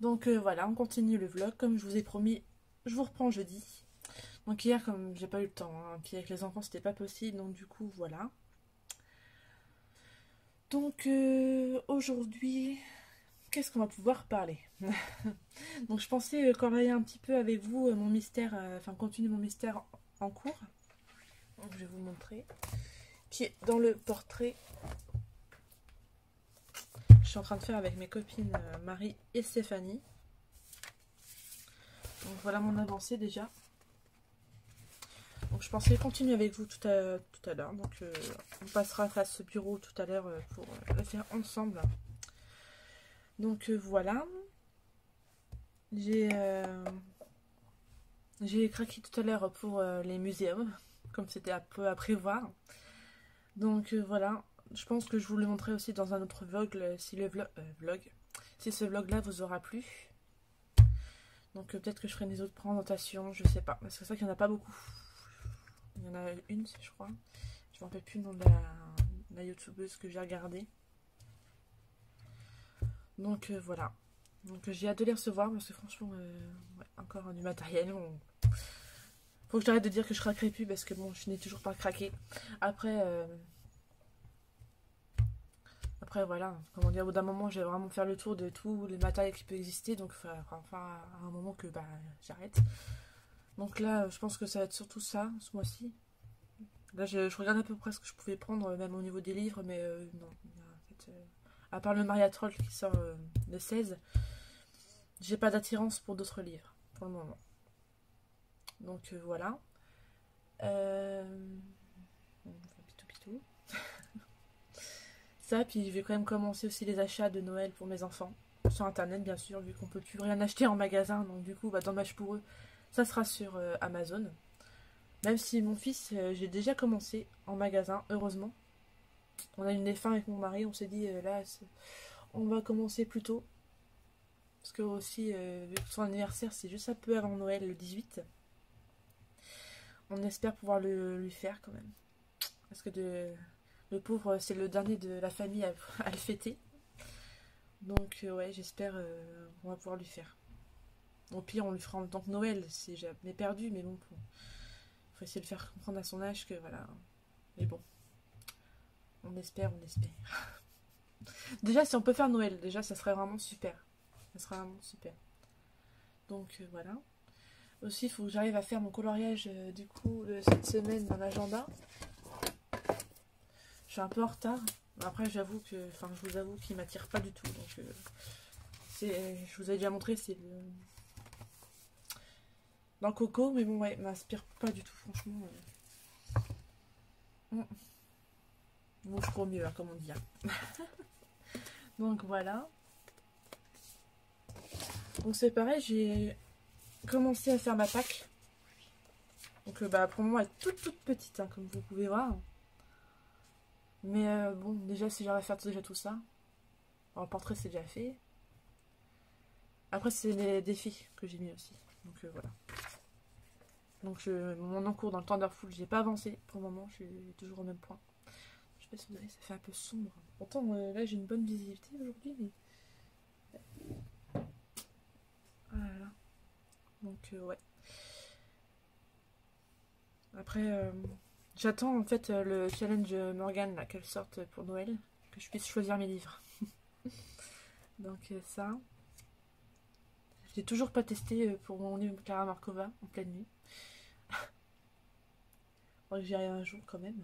Donc voilà, on continue le vlog, comme je vous ai promis, je vous reprends jeudi. Donc hier, comme j'ai pas eu le temps, hein, puis avec les enfants c'était pas possible, donc du coup voilà. Donc aujourd'hui, qu'est-ce qu'on va pouvoir parler? Donc je pensais travailler un petit peu avec vous mon mystère, enfin continuer mon mystère en cours. Donc je vais vous montrer. Qui est dans le portrait. Je suis en train de faire avec mes copines Marie et Stéphanie. Donc voilà mon avancée déjà. Donc je pensais continuer avec vous tout à l'heure. Donc on passera face ce bureau tout à l'heure pour le faire ensemble. Donc voilà. J'ai craqué tout à l'heure pour les muséums, comme c'était un peu à prévoir. Donc voilà. Je pense que je vous le montrerai aussi dans un autre vlog si si ce vlog là vous aura plu. Donc peut-être que je ferai des autres présentations, je sais pas. Parce que c'est vrai qu'il n'y en a pas beaucoup. Il y en a une, je crois. Je ne me rappelle plus le nom de la youtubeuse que j'ai regardée. Donc voilà. Donc j'ai hâte de les recevoir parce que franchement, ouais, encore du matériel. Faut que j'arrête de dire que je craquerai plus parce que bon, je n'ai toujours pas craqué. Après voilà, comment dire, au bout d'un moment, je vais vraiment faire le tour de tous les matériels qui peuvent exister. Donc enfin, à un moment que bah, j'arrête. Donc là, je pense que ça va être surtout ça, ce mois-ci. Là, je regarde à peu près ce que je pouvais prendre, même au niveau des livres, mais non. En fait, à part le Mariatrol qui sort le 16, j'ai pas d'attirance pour d'autres livres, pour le moment. Donc voilà. Pitou pitou. Ça, puis je vais quand même commencer aussi les achats de Noël pour mes enfants. Sur internet, bien sûr, vu qu'on peut plus rien acheter en magasin. Donc du coup, bah, dommage pour eux. Ça sera sur Amazon. Même si mon fils, j'ai déjà commencé en magasin, heureusement. On a eu des fins avec mon mari, on s'est dit là, on va commencer plus tôt. Parce que aussi, vu que son anniversaire, c'est juste un peu avant Noël, le 18. On espère pouvoir lui faire quand même. Parce que le pauvre, c'est le dernier de la famille à le fêter. Donc ouais, j'espère qu'on va pouvoir lui faire. Au pire, on lui fera en même temps que Noël, c'est jamais perdu, mais bon, faut essayer de faire comprendre à son âge que voilà. Mais bon, on espère, on espère. Déjà, si on peut faire Noël, déjà, ça serait vraiment super. Ça serait vraiment super. Donc voilà. Aussi, il faut que j'arrive à faire mon coloriage du coup cette semaine dans l'agenda. Je suis un peu en retard. Après, j'avoue que, enfin, je vous avoue qu'il m'attire pas du tout. Donc, je vous ai déjà montré, c'est dans le coco, mais bon, ouais, m'inspire pas du tout, franchement. Bon, je crois mieux, hein, comme on dit. Hein. Donc voilà. Donc c'est pareil, j'ai commencé à faire ma Pâques. Donc bah pour le moment elle est toute petite, hein, comme vous pouvez voir. Mais bon, déjà si j'arrive à faire déjà tout ça. Alors, le portrait c'est déjà fait. Après c'est les défis que j'ai mis aussi. Donc voilà. Donc mon encours dans le Thunderful, j'ai pas avancé pour le moment, je suis toujours au même point. Je sais pas si vous voyez, ça fait un peu sombre. Pourtant là j'ai une bonne visibilité aujourd'hui, mais... Voilà. Donc ouais. Après, j'attends en fait le challenge Morgane là qu'elle sorte pour Noël, que je puisse choisir mes livres. Donc ça. Je l'ai toujours pas testé pour mon livre Clara Markova en pleine nuit. Faudrait que j'y arrive un jour quand même.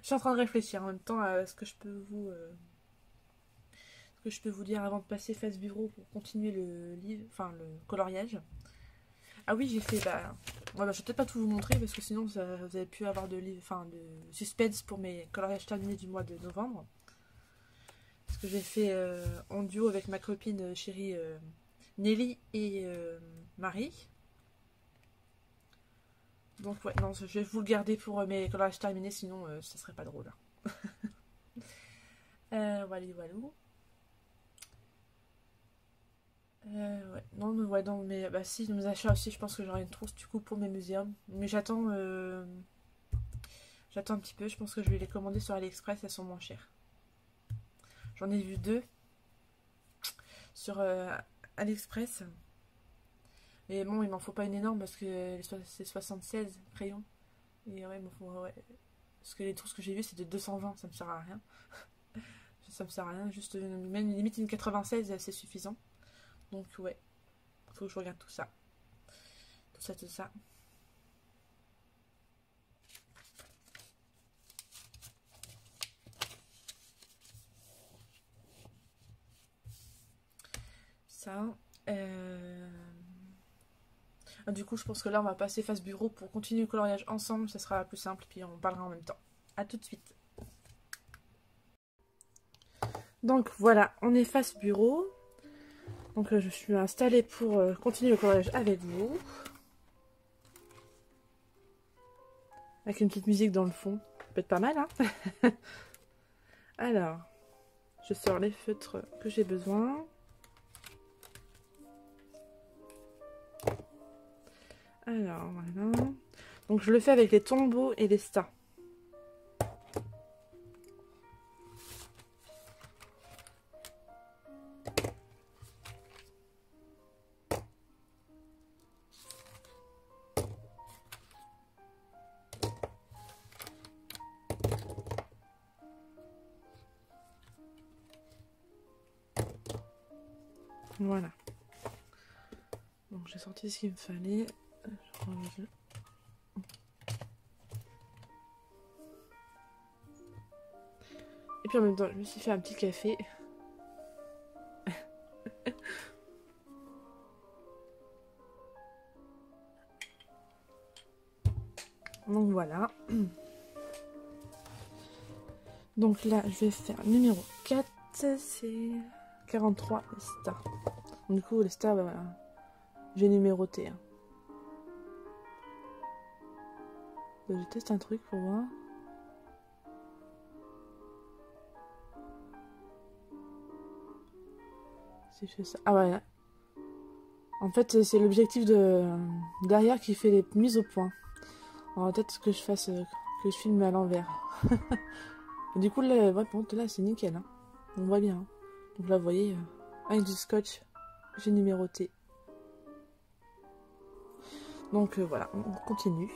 Je suis en train de réfléchir en même temps à ce que je peux vous dire avant de passer face bureau pour continuer le livre, enfin le coloriage. Ah oui, j'ai fait, voilà, je vais peut-être pas tout vous montrer parce que sinon vous avez pu avoir de suspense pour mes coloriages terminés du mois de novembre. Parce que j'ai fait en duo avec ma copine chérie Nelly et Marie. Donc ouais, non, je vais vous le garder pour mes coloriages terminés, sinon ça serait pas drôle. Voilà, voilà. Ouais. Non, mais ouais, non, mais bah si, mes achats aussi, je pense que j'aurai une trousse du coup pour mes muséums. Mais j'attends un petit peu, je pense que je vais les commander sur AliExpress, elles sont moins chères. J'en ai vu 2 sur AliExpress. Mais bon, il m'en faut pas une énorme parce que c'est 76 crayons. Et ouais, il m'en faut, ouais. Parce que les trousses que j'ai vues, c'est de 220, ça me sert à rien. Ça me sert à rien, juste même limite une 96, c'est suffisant. Donc ouais, faut que je regarde tout ça. Tout ça, tout ça. Ça. Du coup, je pense que là, on va passer face bureau pour continuer le coloriage ensemble. Ça sera plus simple, puis on parlera en même temps. A tout de suite. Donc voilà, on est face bureau. Donc je suis installée pour continuer le coloriage avec vous. Avec une petite musique dans le fond. Ça peut être pas mal, hein. Alors, je sors les feutres que j'ai besoin. Alors, voilà. Donc je le fais avec les tombeaux et les stars. Voilà. Donc j'ai sorti ce qu'il me fallait. Et puis en même temps, je me suis fait un petit café. Donc voilà. Donc là, je vais faire numéro 4, c'est 43 les stars. Du coup, les stars, bah, voilà. J'ai numéroté. Hein. Je teste un truc pour voir. Si je fais ça. Ah ouais. En fait, c'est l'objectif de derrière qui fait les mises au point. Alors peut-être que je fasse que je filme à l'envers. Du coup, là, ouais, bon, là c'est nickel. Hein. On voit bien. Hein. Donc là, vous voyez, avec du scotch, j'ai numéroté. Donc voilà, on continue.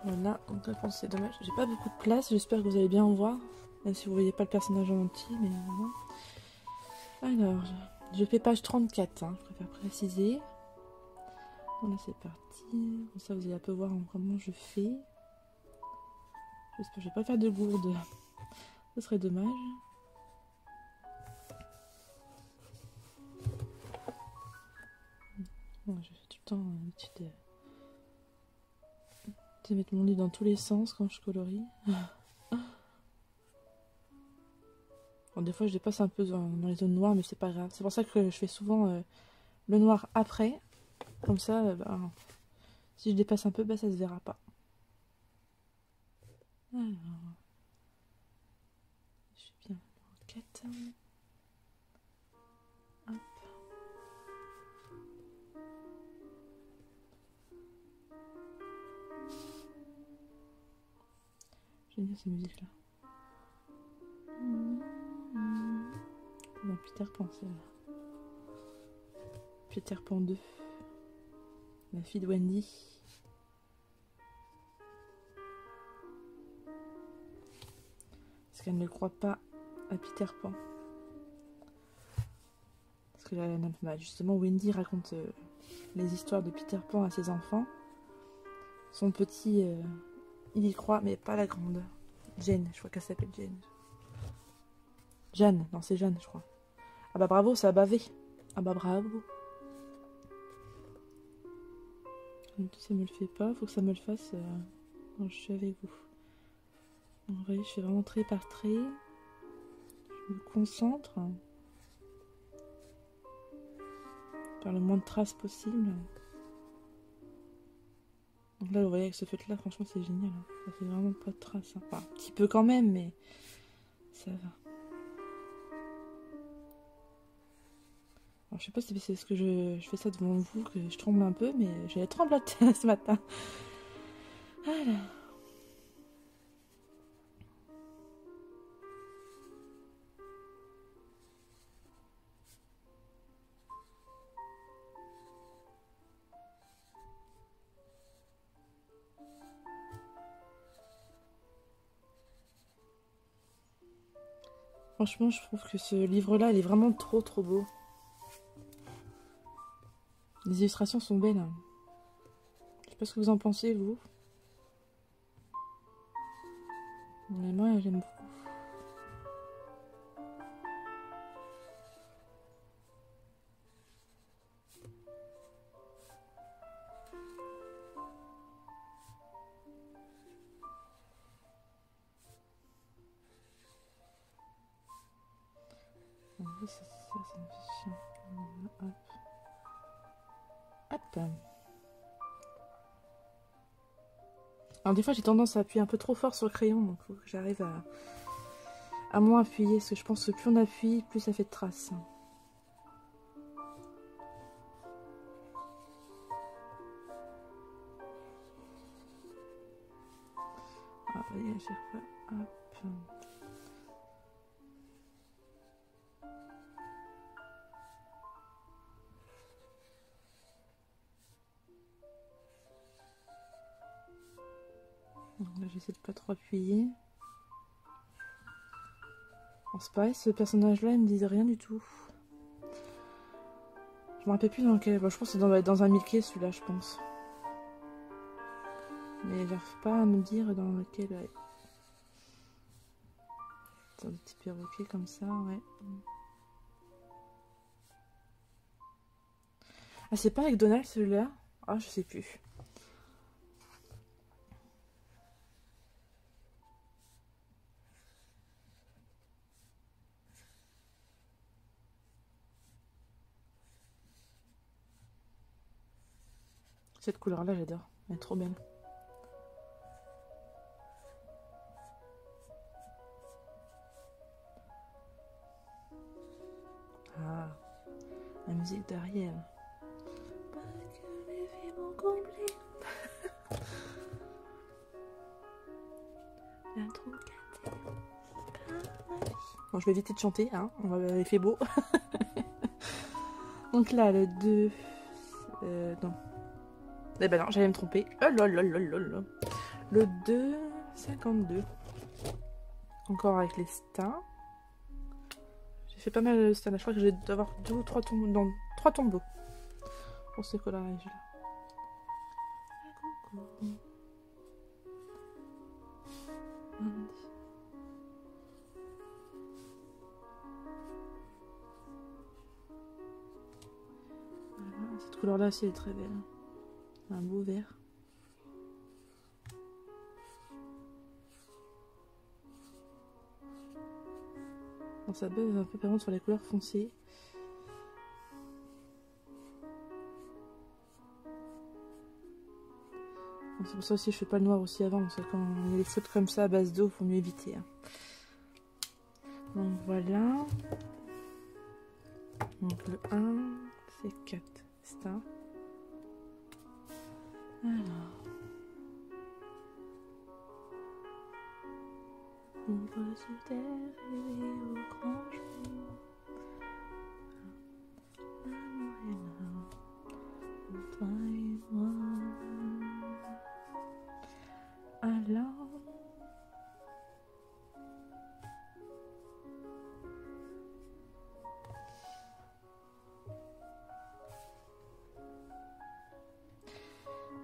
Voilà, donc là, c'est dommage. J'ai pas beaucoup de place, j'espère que vous allez bien en voir. Même si vous voyez pas le personnage en entier, mais vraiment. Alors, je fais page 34, hein, je préfère préciser. Voilà, c'est parti. Comme ça, vous allez un peu voir comment je fais. J'espère que je vais pas faire de gourde. Ce serait dommage. Bon, je fais tout le temps l'habitude de mettre mon livre dans tous les sens quand je colorie. Bon, des fois, je dépasse un peu dans les zones noires, mais c'est pas grave. C'est pour ça que je fais souvent le noir après. Comme ça, bah, si je dépasse un peu, bah, ça se verra pas. Alors, je suis bien. 4. Hop. J'aime bien ces musiques-là. Dans Peter Pan, celle-là. Peter Pan 2. La fille de Wendy. Parce qu'elle ne croit pas à Peter Pan. Parce que là, justement, Wendy raconte les histoires de Peter Pan à ses enfants. Son petit, il y croit, mais pas la grande. Jane, je crois qu'elle s'appelle Jane. Jeanne, non c'est Jeanne, je crois. Ah bah bravo, ça a bavé. Ah bah bravo. Ça me le fait pas, faut que ça me le fasse quand je suis avec vous. Donc, vous voyez, je fais vraiment trait par trait. Je me concentre. Faire le moins de traces possible. Donc là, vous voyez, avec ce feutre-là, franchement, c'est génial. Hein. Ça fait vraiment pas de traces. Hein. Enfin, un petit peu quand même, mais ça va. Alors, je sais pas si c'est ce que je fais ça devant vous, que je tremble un peu, mais j'ai la tremblote ce matin. Voilà. Franchement, je trouve que ce livre-là, il est vraiment trop beau. Les illustrations sont belles. Hein. Je sais pas ce que vous en pensez, vous. Mais moi, j'aime beaucoup. Ça me fait chiant. Hop. Hop. Alors des fois j'ai tendance à appuyer un peu trop fort sur le crayon, donc il faut que j'arrive à moins appuyer, parce que je pense que plus on appuie, plus ça fait de traces. Ah, vous voyez, à chaque fois, hop. Donc là j'essaie de pas trop appuyer. Bon, c'est pareil, ce personnage là il me disait rien du tout. Je me rappelle plus dans quel. Bon, je pense que c'est dans un Mickey celui-là, je pense. Mais j'arrive pas à me dire dans lequel. Ouais. Dans des petits perroquets comme ça, ouais. Ah, c'est pas avec Donald celui-là? Ah, je sais plus. Cette couleur-là, j'adore. Elle est trop belle. Ah, la musique derrière. Bon, je vais éviter de chanter, hein. Il fait beau. Donc là, le 2... non. Eh ben non, j'allais me tromper. Oh lol. Le 2, 52. Encore avec les stars. J'ai fait pas mal de stars. Je crois que je vais avoir 2 ou 3 tombeaux. Non, 3 tombeaux. Pour ce coloriage là. Voilà, cette couleur là aussi elle est très belle. Un beau vert. Bon, ça buzz un peu par contre sur les couleurs foncées. Bon, c'est pour ça aussi que je fais pas le noir aussi avant, parce que quand il y a des fautes comme ça à base d'eau, faut mieux éviter. Hein. Donc voilà. Donc le 1, c'est 4. C'est un. Alors. Ouvre sous terre et au grand jour. L'amour est là, pour toi et moi. Alors.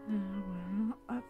Voilà, hop.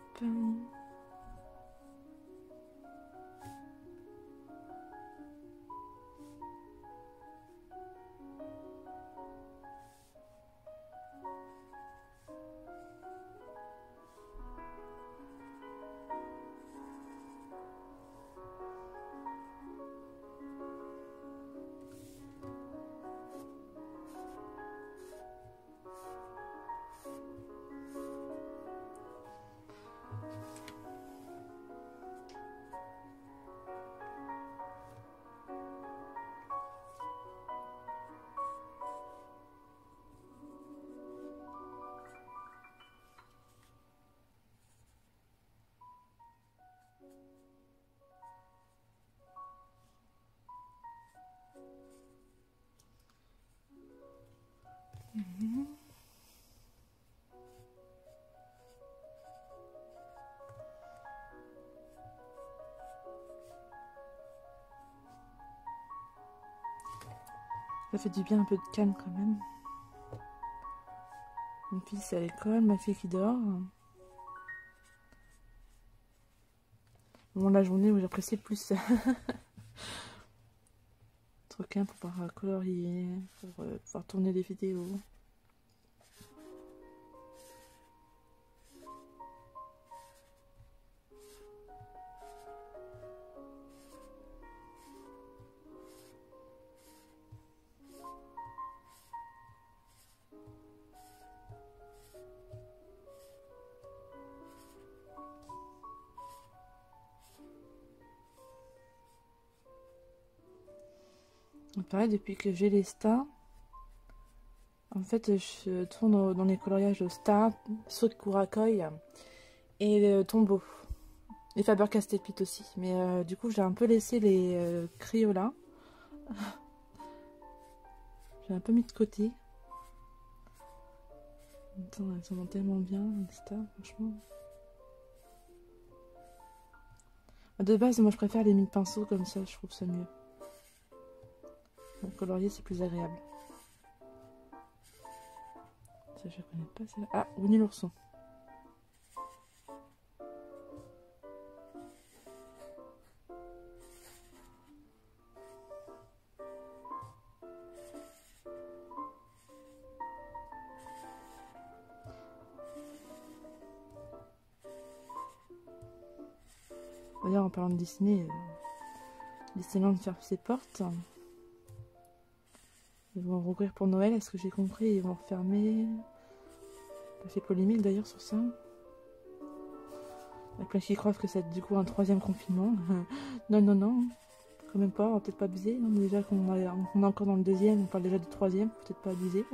Ça fait du bien un peu de calme quand même. Mon fils est à l'école, ma fille qui dort. Au moment de la journée où j'apprécie le plus. Trop calme pour pouvoir colorier, pour pouvoir tourner des vidéos. Pareil, depuis que j'ai les stars, en fait, je tourne dans les coloriages de stars, Sakura-koi et le tombeau. Et Faber-Castell aussi. Mais du coup, j'ai un peu laissé les Crayola. J'ai un peu mis de côté. Attends, elles sont tellement bien, les stars, franchement. De base, moi, je préfère les mille pinceaux comme ça, je trouve ça mieux. Le colorier, c'est plus agréable. Ça, je connais pas ça. Ah, Winnie l'ourson. D'ailleurs, en parlant de Disney, Disneyland ferme ses portes. Ils vont rouvrir pour Noël, est-ce que j'ai compris? Ils vont refermer. Ça fait polémique d'ailleurs sur ça. Il y a plein qui croient que c'est du coup un 3e confinement. Non, non, non. Quand même pas, on va peut-être pas abuser. Non, déjà qu'on est encore dans le 2e, on parle déjà du 3e, faut peut-être pas abuser.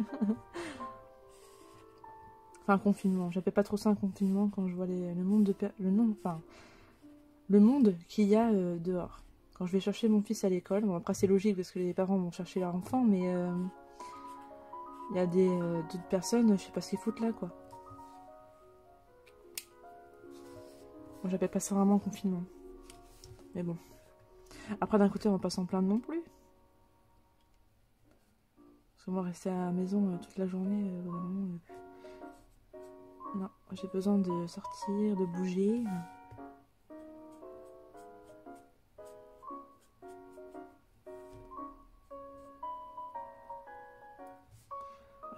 Enfin, un confinement. J'appelle pas trop ça un confinement quand je vois le monde qu'il y a dehors. Quand je vais chercher mon fils à l'école, bon après c'est logique parce que les parents vont chercher leur enfant, mais il y a d'autres personnes, je sais pas ce qu'ils foutent là quoi. Moi j'appelle pas ça vraiment un confinement. Mais bon. Après d'un côté on va pas s'en plaindre non plus. Parce que moi rester à la maison toute la journée, vraiment, non, j'ai besoin de sortir, de bouger.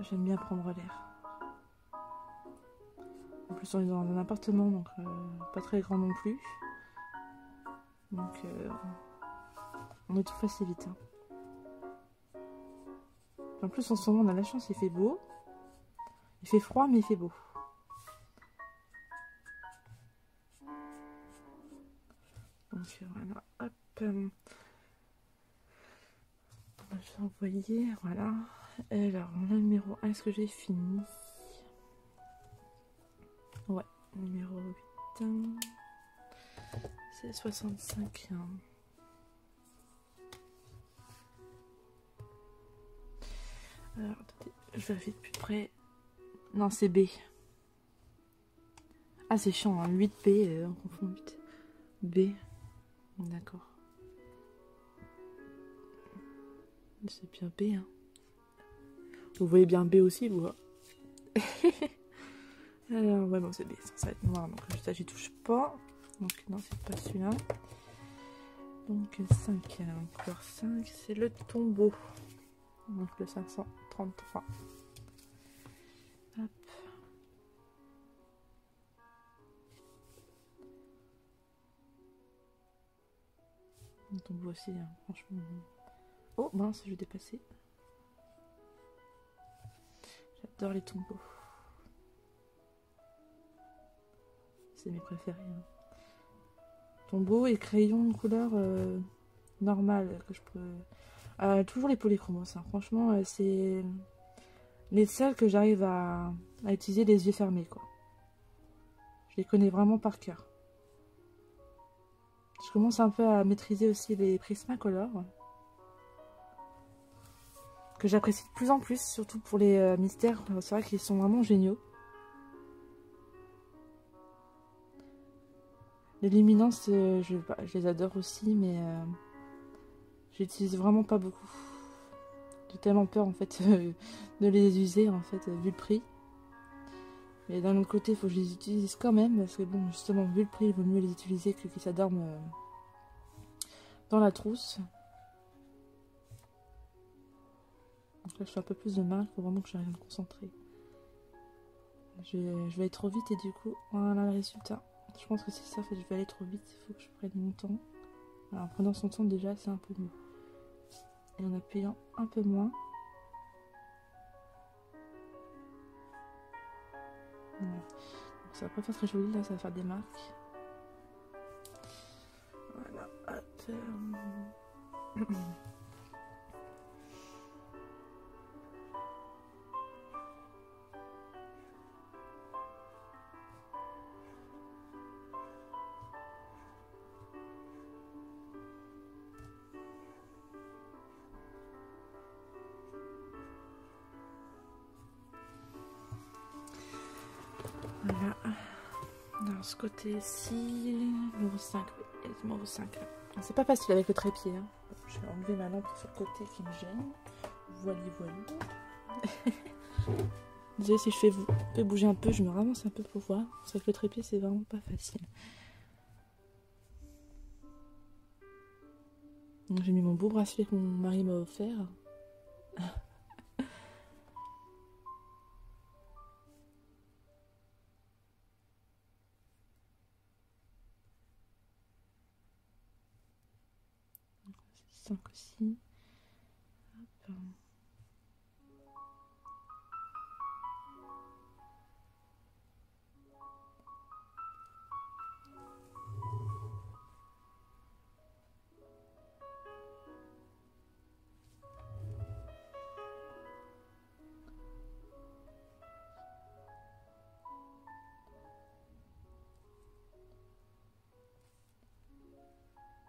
J'aime bien prendre l'air. En plus on est dans un appartement, donc pas très grand non plus. Donc on est tout facilite. Hein. En plus en ce moment on a la chance, il fait beau. Il fait froid mais il fait beau. Donc voilà, hop. On va envoyer, voilà. Alors, le numéro 1, est-ce que j'ai fini? Ouais, numéro 8. C'est 65. Hein. Alors, attendez, je vérifie de plus près. Non, c'est B. Ah, c'est chiant, hein. 8B, on confond 8. B. D'accord. C'est bien B, hein. Vous voyez bien B aussi, vous. Alors, ouais, bon, c'est B. Ça va être noir, donc ça, j'y touche pas. Donc, non, c'est pas celui-là. Donc, 5. Couleur 5, c'est le tombeau. Donc, le 533. Hop. Le tombeau aussi, hein, franchement. Oh, mince, je vais dépasser. J'adore les tombeaux. C'est mes préférés. Hein. Tombeau et crayon couleur normale que je peux. Toujours les polychromos. Hein. Franchement, c'est les seuls que j'arrive à utiliser les yeux fermés. Quoi. Je les connais vraiment par cœur. Je commence un peu à maîtriser aussi les Prismacolor. Que j'apprécie de plus en plus, surtout pour les mystères. C'est vrai qu'ils sont vraiment géniaux. Les luminances, je les adore aussi, mais j'utilise vraiment pas beaucoup. J'ai tellement peur en fait de les user en fait vu le prix. Mais d'un autre côté, il faut que je les utilise quand même parce que bon, justement vu le prix, il vaut mieux les utiliser que qu'ils s'adorment dans la trousse. Donc là, je fais un peu plus de mal, il faut vraiment que j'arrive à me concentrer. Je vais aller trop vite et du coup, voilà le résultat. Je pense que c'est ça, en fait, je vais aller trop vite, il faut que je prenne mon temps. Alors, en prenant son temps déjà, c'est un peu mieux. Et en appuyant un peu moins. Voilà. Donc, ça va pas faire très joli, là, ça va faire des marques. Voilà, hop. Voilà. Dans ce côté-ci, numéro 5. Oui, numéro 5. C'est pas facile avec le trépied. Hein. Je vais enlever ma lampe sur le côté qui me gêne. Voilà, voilà. Désolée si je fais bouger un peu, je me ravance un peu pour voir. Parce que le trépied, c'est vraiment pas facile. J'ai mis mon beau bracelet que mon mari m'a offert. 5 aussi. Hop.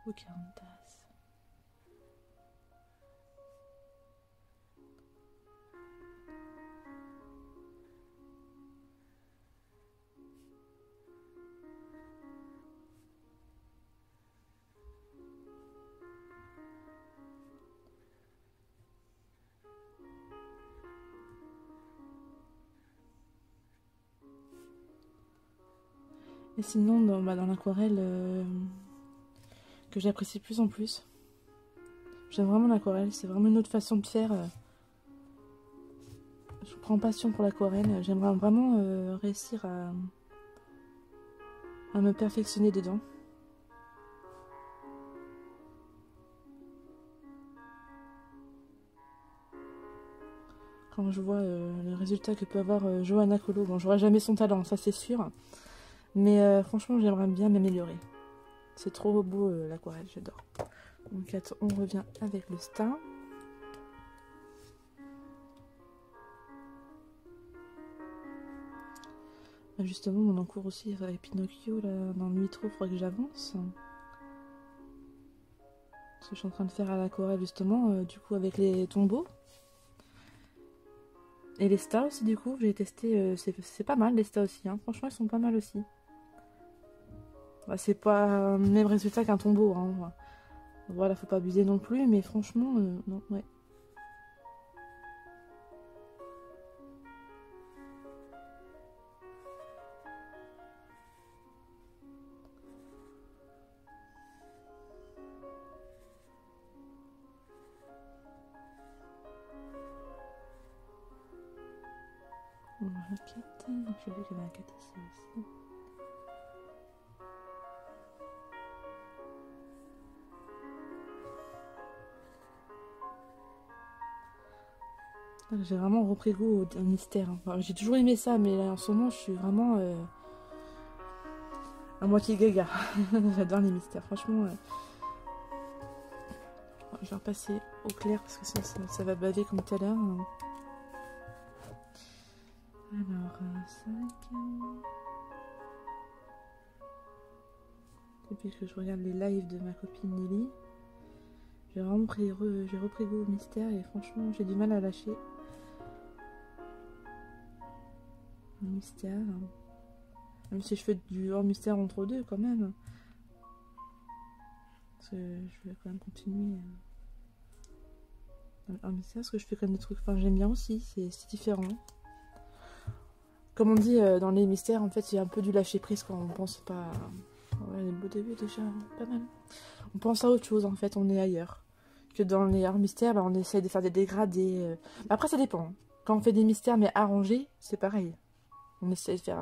Aucun tasse. Et sinon, dans l'aquarelle, que j'apprécie de plus en plus. J'aime vraiment l'aquarelle, c'est vraiment une autre façon de faire. Je prends passion pour l'aquarelle, j'aimerais vraiment réussir à me perfectionner dedans. Quand je vois le résultat que peut avoir Johanna Colo, bon, j'aurai jamais son talent, ça c'est sûr, mais franchement, j'aimerais bien m'améliorer. C'est trop beau l'aquarelle, j'adore. Donc on revient avec le star. Justement, mon encours aussi avec Pinocchio, là, dans le métro, il faudrait que j'avance. Ce que je suis en train de faire à l'aquarelle, justement, du coup, avec les tombeaux. Et les stars aussi, du coup, j'ai testé, c'est pas mal les stars aussi, hein. Franchement, ils sont pas mal aussi. Bah, c'est pas le même résultat qu'un tombeau, hein. Voilà, faut pas abuser non plus, mais franchement, non, ouais. Bon, la 4, j'ai vu qu'il y avait un 4 ici aussi. J'ai vraiment repris goût au mystère. Enfin, j'ai toujours aimé ça, mais là, en ce moment, je suis vraiment à moitié gaga. J'adore les mystères, franchement. Je vais repasser au clair parce que ça va baver comme tout à l'heure. Alors, 5. Depuis que je regarde les lives de ma copine Nelly, j'ai vraiment j'ai repris goût au mystère et franchement, j'ai du mal à lâcher. Le mystère. Même si je fais du hors mystère entre deux quand même. Parce que je vais quand même continuer. Hors mystère, parce que je fais quand même des trucs. Enfin, j'aime bien aussi, c'est différent. Comme on dit dans les mystères, en fait, il y a un peu du lâcher prise quand on pense pas. Ouais, le beau début déjà, pas mal. On pense à autre chose en fait, on est ailleurs. Que dans les hors mystères, bah, on essaie de faire des dégradés. Après, ça dépend. Quand on fait des mystères mais arrangés, c'est pareil. On essaie de faire.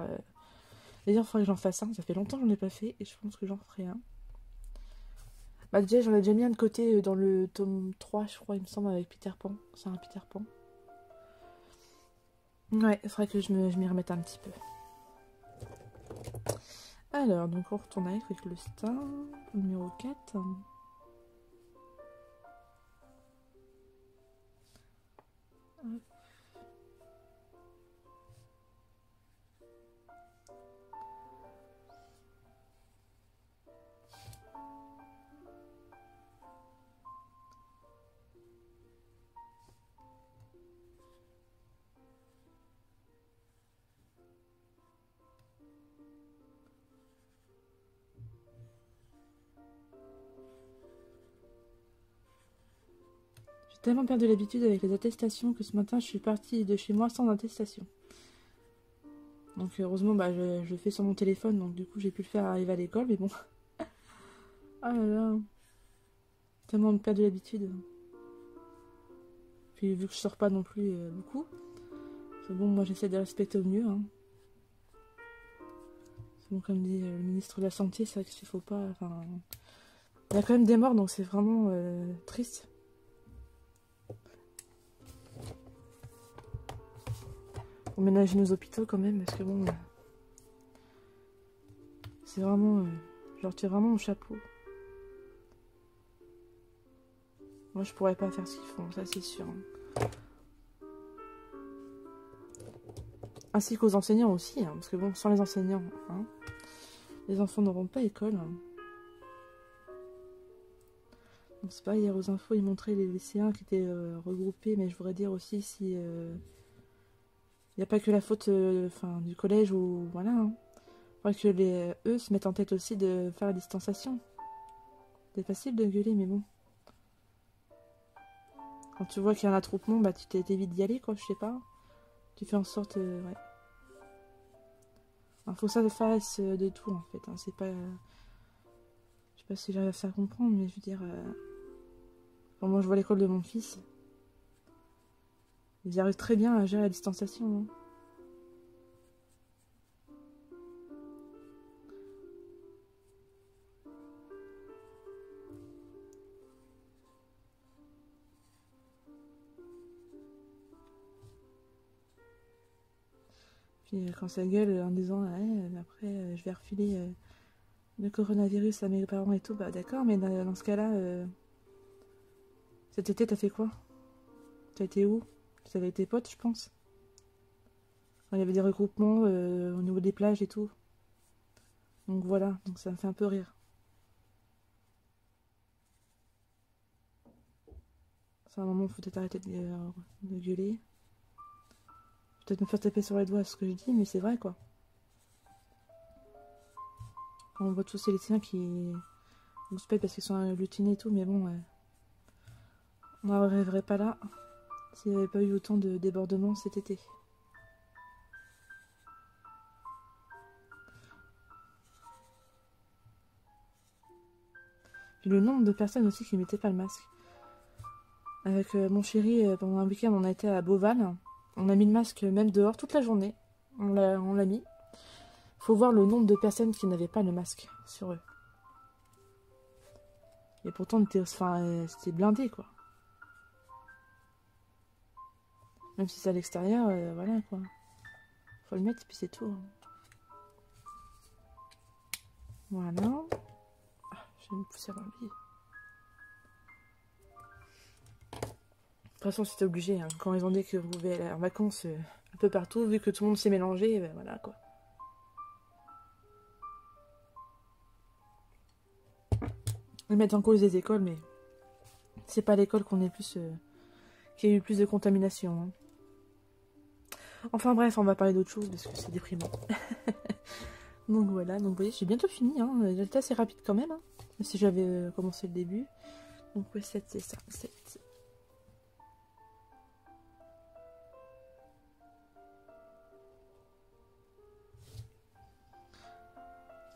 D'ailleurs, il faudrait que j'en fasse un. Ça fait longtemps que j'en ai pas fait et je pense que j'en ferai un. Bah, déjà, j'en ai déjà mis un de côté dans le tome 3, je crois, il me semble, avec Peter Pan. C'est un Peter Pan. Ouais, il faudrait que je m'y remette un petit peu. Alors, donc on retourne avec le star numéro 4. Hop. J'ai tellement perdu l'habitude avec les attestations que ce matin je suis partie de chez moi sans attestation. Donc heureusement bah, je fais sur mon téléphone, donc du coup j'ai pu le faire arriver à l'école, mais bon. Ah là là. Tellement perdu l'habitude. Puis vu que je sors pas non plus beaucoup, c'est bon, moi j'essaie de respecter au mieux. Hein. C'est bon, comme dit le ministre de la Santé, c'est vrai qu'il faut pas. Enfin, Il y a quand même des morts, donc c'est vraiment triste. On ménage nos hôpitaux quand même, parce que bon... c'est vraiment... je leur tire vraiment mon chapeau. Moi, je pourrais pas faire ce qu'ils font, ça c'est sûr. Ainsi qu'aux enseignants aussi, hein, parce que bon, sans les enseignants, hein, les enfants n'auront pas école. Hein. Donc c'est pas, hier aux infos, ils montraient les lycéens qui étaient regroupés, mais je voudrais dire aussi si... il n'y a pas que la faute du collège ou... Voilà. Hein. Que eux se mettent en tête aussi de faire la distanciation. C'est facile de gueuler, mais bon. Quand tu vois qu'il y a un attroupement, bah tu t'évites d'y aller, quoi, je sais pas. Tu fais en sorte... ouais. Il faut que ça fasse de tout, en fait. Hein. C'est pas... je sais pas si j'arrive à faire comprendre, mais je veux dire... Quand moi, je vois l'école de mon fils, ils arrivent très bien à gérer la distanciation. Hein. Puis quand ça gueule en disant après je vais refiler le coronavirus à mes parents et tout, bah d'accord, mais dans ce cas-là, cet été t'as fait quoi? T'as été où? T'es avec tes potes, je pense. Quand il y avait des regroupements au niveau des plages et tout. Donc voilà, donc ça me fait un peu rire. C'est un moment où faut peut-être arrêter de gueuler. Peut-être me faire taper sur les doigts ce que je dis, mais c'est vrai quoi. Quand on voit tous ces lycéens qui nous se pètent parce qu'ils sont agglutinés et tout, mais bon, on n'arriverait pas là s'il n'y avait pas eu autant de débordements cet été. Puis le nombre de personnes aussi qui ne mettaient pas le masque. Avec mon chéri, pendant un week-end, on a été à Beauval. On a mis le masque même dehors toute la journée. On l'a mis. Faut voir le nombre de personnes qui n'avaient pas le masque sur eux. Et pourtant, c'était blindé, quoi. Même si c'est à l'extérieur, voilà, quoi. Faut le mettre, et puis c'est tout. Voilà. Ah, je vais me pousser dans le lit. De toute façon, c'était obligé. Hein. Quand ils ont dit que vous pouvez aller en vacances un peu partout, vu que tout le monde s'est mélangé, ben voilà, quoi. Ils mettent en cause des écoles, mais c'est pas l'école qui a eu plus de contamination. Hein. Enfin bref, on va parler d'autre chose parce que c'est déprimant. Donc voilà, donc vous voyez, j'ai bientôt fini. Hein. J'étais assez rapide quand même, hein, si j'avais commencé le début. Donc ouais, 7, c'est ça. 7.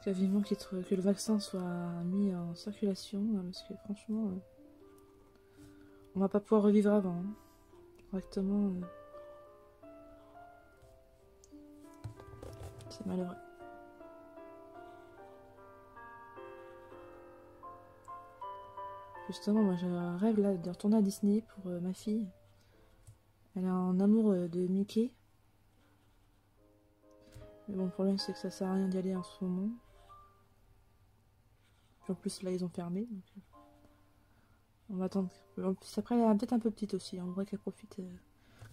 Vivement que le vaccin soit mis en circulation, hein, parce que franchement, on va pas pouvoir revivre avant. Hein. Correctement, c'est malheureux. Justement, moi j'ai un rêve là de retourner à Disney pour ma fille. Elle est en amour de Mickey. Mais bon, le problème c'est que ça sert à rien d'y aller en ce moment. En plus, là, ils ont fermé. Donc... on va attendre. En plus, après, elle est peut-être un peu petite aussi. On voudrait qu'elle profite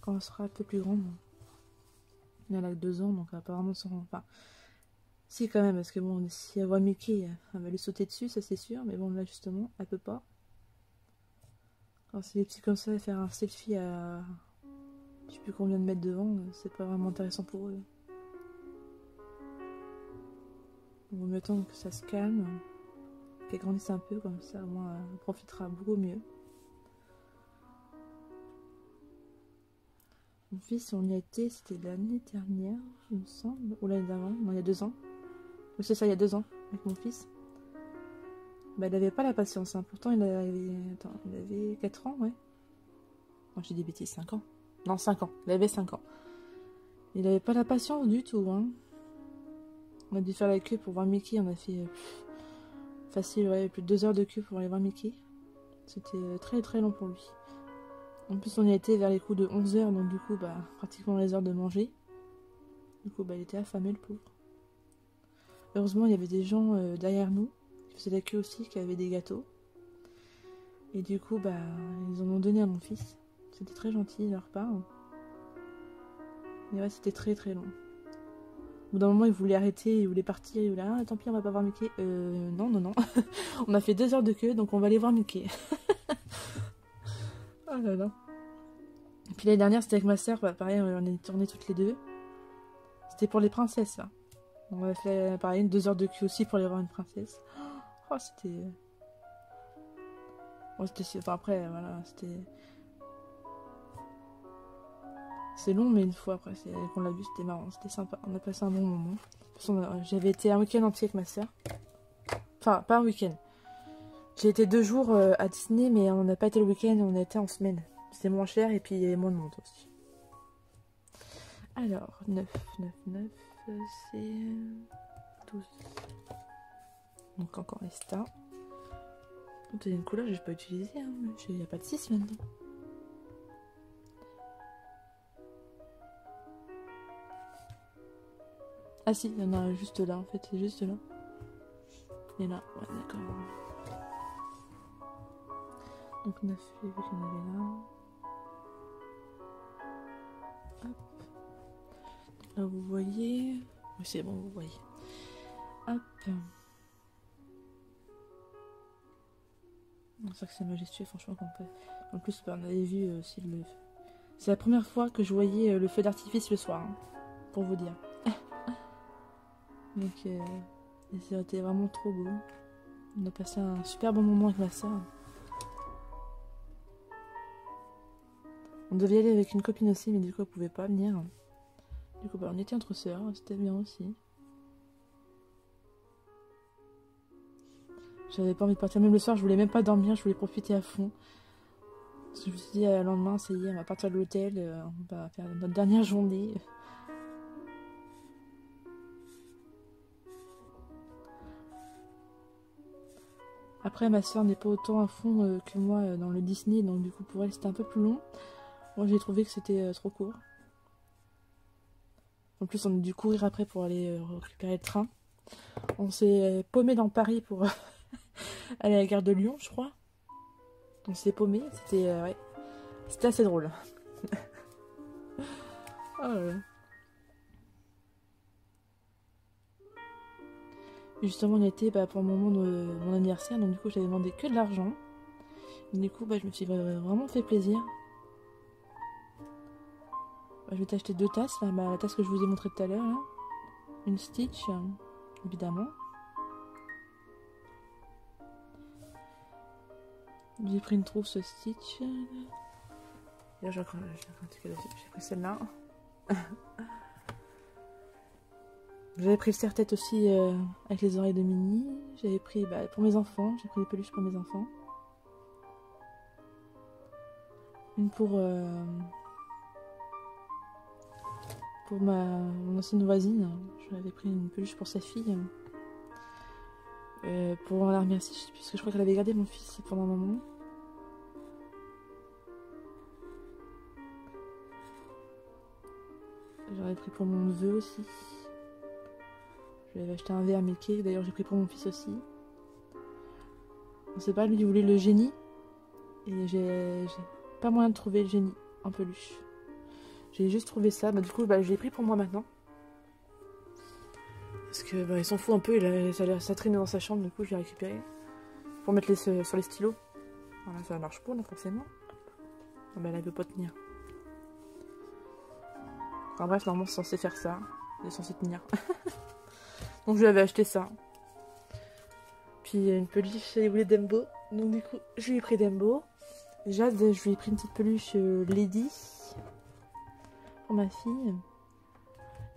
quand elle sera un peu plus grande. Elle a que 2 ans, donc apparemment, enfin, si, quand même, parce que bon, si elle voit Mickey, elle va lui sauter dessus, ça c'est sûr. Mais bon, là, justement, elle peut pas. Quand c'est des petits comme ça, faire un selfie à je sais plus combien de mètres devant, c'est pas vraiment intéressant pour eux. On va mieux attendre que ça se calme. Qu'elle grandisse un peu, comme ça, au moins, elle profitera beaucoup mieux. Mon fils, on y a été, c'était l'année dernière, il me semble, ou l'année d'avant, non, il y a 2 ans. Oui, c'est ça, il y a 2 ans, avec mon fils. Bah, il avait pas la patience, hein. Pourtant, il avait 4 ans, ouais. Non, j'ai des bêtises, 5 ans. Non, 5 ans, il avait 5 ans. Il avait pas la patience du tout, hein. On a dû faire la queue pour voir Mickey, on a fait facile, ouais, plus de 2 heures de queue pour aller voir Mickey. C'était très très long pour lui. En plus, on y était vers les coups de 11 heures, donc du coup, bah, pratiquement les heures de manger. Du coup, bah, il était affamé, le pauvre. Heureusement, il y avait des gens derrière nous, qui faisaient la queue aussi, qui avaient des gâteaux. Et du coup, bah, ils en ont donné à mon fils. C'était très gentil de leur part. Mais ouais, c'était très très long. Au bout d'un moment, il voulait arrêter, il voulait partir, il voulait « Ah, tant pis, on va pas voir Mickey. » Non, non, non. On a fait 2 heures de queue, donc on va aller voir Mickey. Oh là là. Et puis l'année dernière, c'était avec ma soeur, bah, pareil, on est tournées toutes les deux. C'était pour les princesses, là. On a fait, pareil, 2 heures de queue aussi pour aller voir une princesse. Oh, c'était... Bon, c'était... Enfin, après, voilà, c'était... C'est long, mais une fois après qu'on l'a vu, c'était marrant, c'était sympa. On a passé un bon moment. De toute façon, j'avais été un week-end entier avec ma soeur. Enfin, pas un week-end. J'ai été 2 jours à Disney, mais on n'a pas été le week-end, on a été en semaine. C'était moins cher et puis il y avait moins de monde aussi. Alors, 9, c'est 12. Donc encore les stars. C'est une couleur que j'ai pas utilisée, hein. Il n'y a pas de 6 maintenant. Ah si, il y en a juste là en fait, c'est juste là. Et là, ouais d'accord. Donc 9, j'ai vu qu'il y en avait là. Hop. Là vous voyez. Oui c'est bon, vous voyez. Hop. C'est vrai que c'est majestueux, franchement qu'on peut. En plus, on avait vu aussi le... C'est la première fois que je voyais le feu d'artifice le soir, hein, pour vous dire. Donc, ça a été vraiment trop beau. On a passé un super bon moment avec ma soeur. On devait y aller avec une copine aussi, mais du coup, elle pouvait pas venir. Du coup, bah, on était entre sœurs, c'était bien aussi. J'avais pas envie de partir, même le soir, je voulais même pas dormir, je voulais profiter à fond. Parce que je me suis dit, le lendemain, ça y est, on va partir de l'hôtel, on va faire notre dernière journée. Après, ma soeur n'est pas autant à fond que moi dans le Disney, donc du coup, pour elle, c'était un peu plus long. Moi, j'ai trouvé que c'était trop court. En plus, on a dû courir après pour aller récupérer le train. On s'est paumé dans Paris pour aller à la gare de Lyon, je crois. On s'est paumé, c'était ouais. C'était assez drôle. Oh là là. Justement, on était pour le moment de mon anniversaire, donc du coup, j'avais demandé que de l'argent. Du coup, je me suis vraiment fait plaisir. Je vais t'acheter 2 tasses, là, la tasse que je vous ai montrée tout à l'heure, là. Une Stitch, évidemment. J'ai pris une trousse Stitch. Là, j'ai pris celle-là. J'avais pris le serre-tête aussi avec les oreilles de Minnie. J'avais pris pour mes enfants. J'ai pris des peluches pour mes enfants. Une pour mon ancienne voisine. J'avais pris une peluche pour sa fille. Pour la remercier, puisque je crois qu'elle avait gardé mon fils pendant un moment. J'aurais pris pour mon neveu aussi. Je lui avais acheté un verre Mickey, d'ailleurs j'ai pris pour mon fils aussi. On sait pas, lui il voulait le génie. Et j'ai pas moyen de trouver le génie en peluche. J'ai juste trouvé ça, du coup je l'ai pris pour moi maintenant. Parce que il s'en fout un peu, ça traîne dans sa chambre, du coup je l'ai récupéré. Pour mettre sur les stylos. Voilà, ça marche pas, non, forcément. Ah là, elle veut pas tenir. Enfin bref, normalement c'est censé faire ça. C'est censé tenir. Donc je lui avais acheté ça. Puis une peluche, elle voulait Dembo. Donc du coup, je lui ai pris Dembo. Jade, je lui ai pris une petite peluche Lady. Pour ma fille.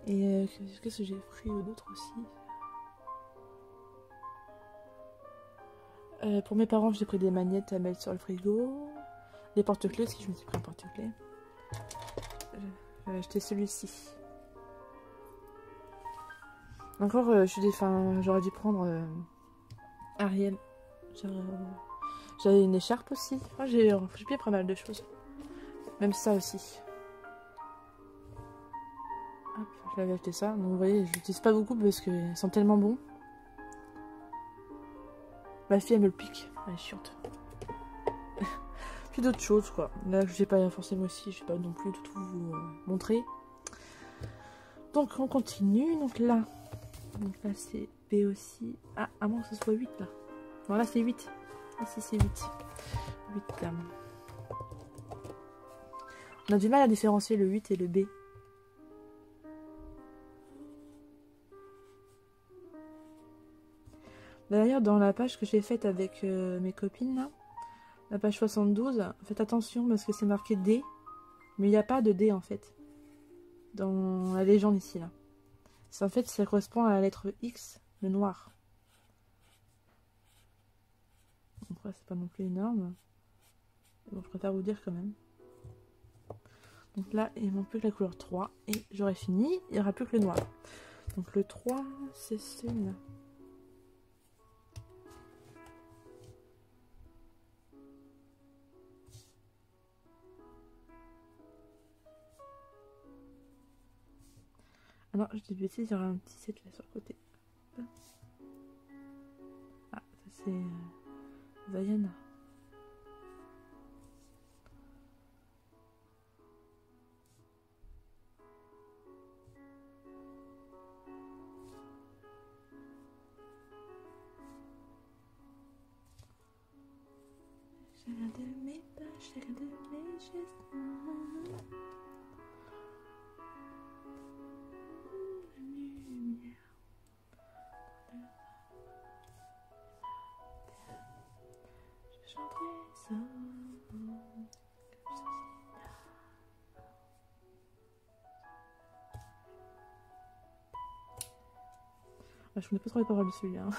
Et qu'est-ce que j'ai pris d'autre aussi? Pour mes parents, j'ai pris des magnettes à mettre sur le frigo. Des porte-clés, si je me suis pris un porte-clés. J'avais acheté celui-ci. Encore, j'aurais dû prendre Ariel. J'avais une écharpe aussi. Enfin, j'ai bien pas mal de choses. Même ça aussi. Hop, j'avais acheté ça. Donc vous voyez, je l'utilise pas beaucoup parce qu'ils sont tellement bons. Ma fille, elle me le pique. Elle est chiante. Puis d'autres choses, quoi. Là, je vais pas forcément aussi, je vais pas non plus tout vous montrer. Donc, on continue. Donc là c'est B aussi. Ah, à moins que ce soit 8, là. Non, là, c'est 8. Ici, c'est 8. 8, là. On a du mal à différencier le 8 et le B. D'ailleurs, dans la page que j'ai faite avec mes copines, là, la page 72, faites attention parce que c'est marqué D, mais il n'y a pas de D en fait, dans la légende ici, là. En fait, ça correspond à la lettre X, le noir. Donc, c'est pas non plus énorme. Bon, je préfère vous dire quand même. Donc là, il manque plus que la couleur 3, et j'aurai fini, il n'y aura plus que le noir. Donc le 3, c'est celui-là. Ah non, je dis bêtise, il y aura un petit 7 là sur le côté. Ah, ça c'est Diana. Chacun de mes pas, chacun de mes gestes. Je chanterai ça. Ah, je connais pas trop les paroles de celui-là.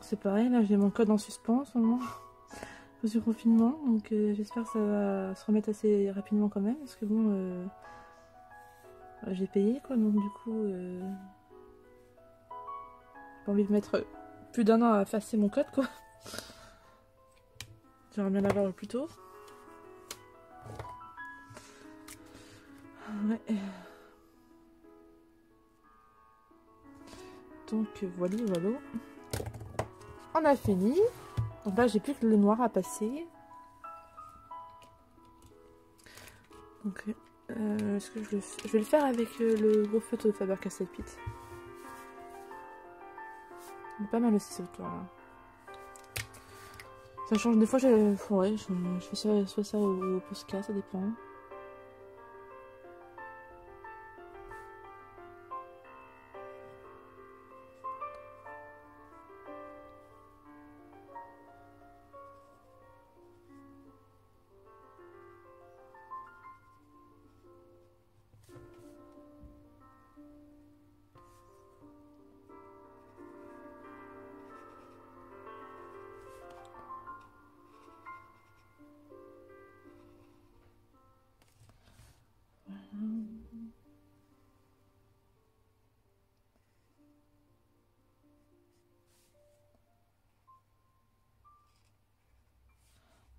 C'est pareil, là j'ai mon code en suspens en ce moment. Au confinement, donc j'espère que ça va se remettre assez rapidement quand même, parce que bon, j'ai payé quoi, donc du coup, j'ai pas envie de mettre plus d'un an à effacer mon code quoi. J'aimerais bien l'avoir plus tôt. Ouais. Donc voilà, voilà. On a fini. Donc là, j'ai plus que le noir à passer. Donc, est-ce que je vais le faire avec le gros feutre de Faber-Castell Pit. Il est pas mal aussi ce tour là. Ça change des fois, ouais, je fais ça, soit ça au Posca, ça dépend.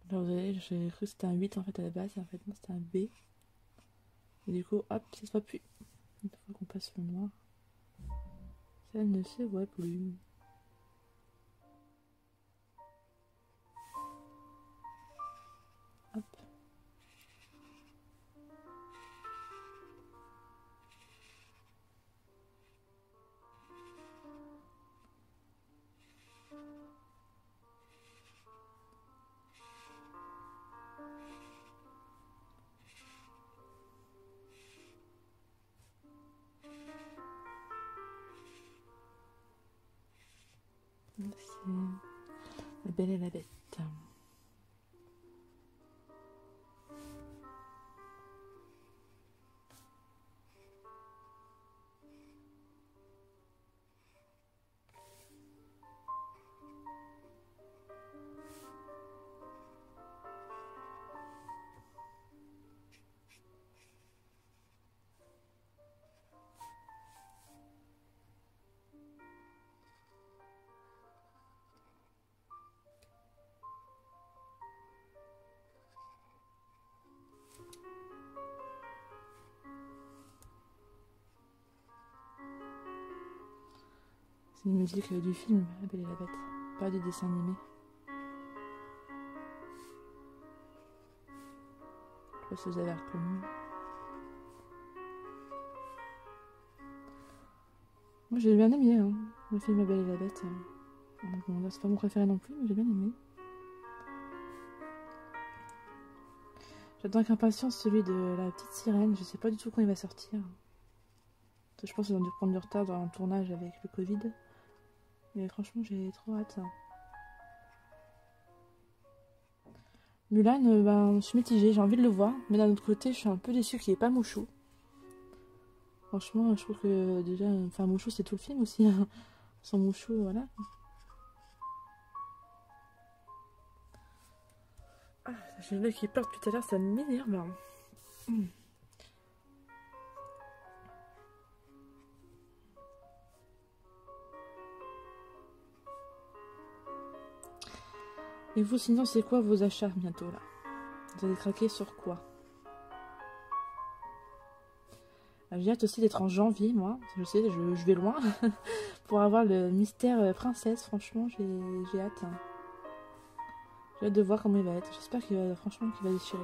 Alors vous voyez, j'ai cru que c'était un 8 en fait à la base, et en fait non, c'était un B. Et du coup, hop, ça se voit plus. Une fois qu'on passe le noir, ça ne se voit plus. Hop. C'est La Belle et la Bête. C'est une musique du film La Belle et la Bête, pas du dessin animé. Je sais pas si vous avez reconnu. Moi j'ai bien aimé hein, le film La Belle et la Bête. Bon, c'est pas mon préféré non plus, mais j'ai bien aimé. J'attends avec impatience celui de la petite sirène, je sais pas du tout quand il va sortir. Je pense qu'ils ont dû prendre du retard dans le tournage avec le Covid. Mais franchement, j'ai trop hâte. Mulan, je suis mitigée, j'ai envie de le voir. Mais d'un autre côté, je suis un peu déçue qu'il n'y ait pas Mouchou. Franchement, je trouve que déjà... Enfin, Mouchou, c'est tout le film aussi. Hein. Sans Mouchou, voilà. Ah, j'ai l'œil qui pleure depuis tout à l'heure, ça m'énerve. Et vous, sinon, c'est quoi vos achats bientôt, là? Vous allez craquer sur quoi? J'ai hâte aussi d'être en janvier, moi. Je sais, je vais loin. Pour avoir le mystère princesse, franchement, j'ai hâte. J'ai hâte de voir comment il va être. J'espère qu'il va, franchement, qu'il va déchirer.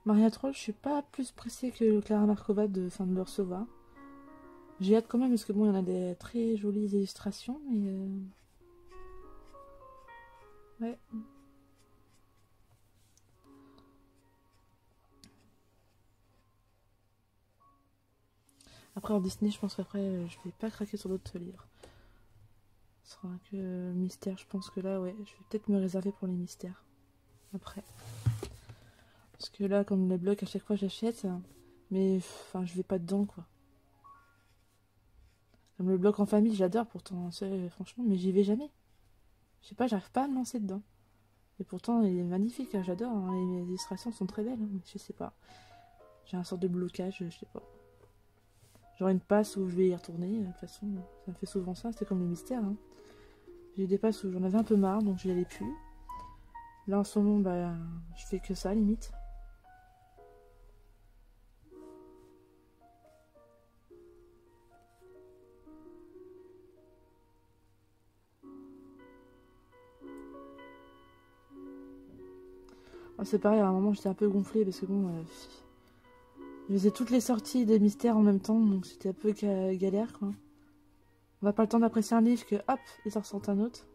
Maria Troll, je suis pas plus pressée que Clara Markova de le recevoir. J'ai hâte quand même parce que bon, il y en a des très jolies illustrations, mais ouais. Après en Disney, je pense qu'après, je vais pas craquer sur d'autres livres. Ce sera que mystère, je pense que là, ouais, je vais peut-être me réserver pour les mystères. Après. Parce que là, comme les blocs, à chaque fois j'achète, mais enfin, je vais pas dedans, quoi. Comme le bloc en famille, j'adore pourtant, franchement, mais j'y vais jamais. Je sais pas, j'arrive pas à me lancer dedans. Et pourtant, il est magnifique, hein, j'adore. Hein, les illustrations sont très belles, hein, mais je sais pas. J'ai un sorte de blocage, je sais pas. J'aurai une passe où je vais y retourner. De toute façon, ça me fait souvent ça. C'est comme les mystères. Hein. J'ai eu des passes où j'en avais un peu marre, donc j'y allais plus. Là, en ce moment, je fais que ça, limite. C'est pareil, à un moment, j'étais un peu gonflée parce que bon... je faisais toutes les sorties des mystères en même temps, donc c'était un peu galère, quoi. On n'a pas le temps d'apprécier un livre que, hop, il s'en ressort un autre.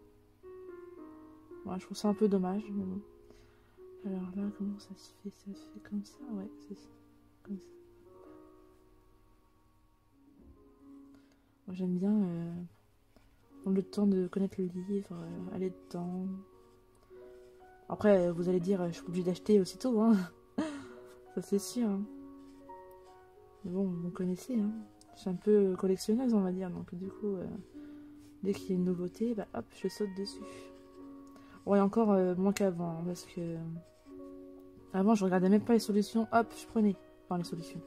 Ouais, je trouve ça un peu dommage, mais bon. Alors là, comment ça se fait? Ça se fait comme ça? Ouais, c'est ça. Comme ça. Moi, j'aime bien prendre le temps de connaître le livre, aller dedans. Après, vous allez dire, je suis obligée d'acheter aussitôt, hein. Ça, c'est sûr. Hein. Mais bon, vous connaissez, hein. Je suis un peu collectionneuse, on va dire. Donc, du coup, dès qu'il y a une nouveauté, hop, je saute dessus. Ouais, encore moins qu'avant, hein, parce que... Avant, je regardais même pas les solutions, hop, je prenais. Enfin, les solutions.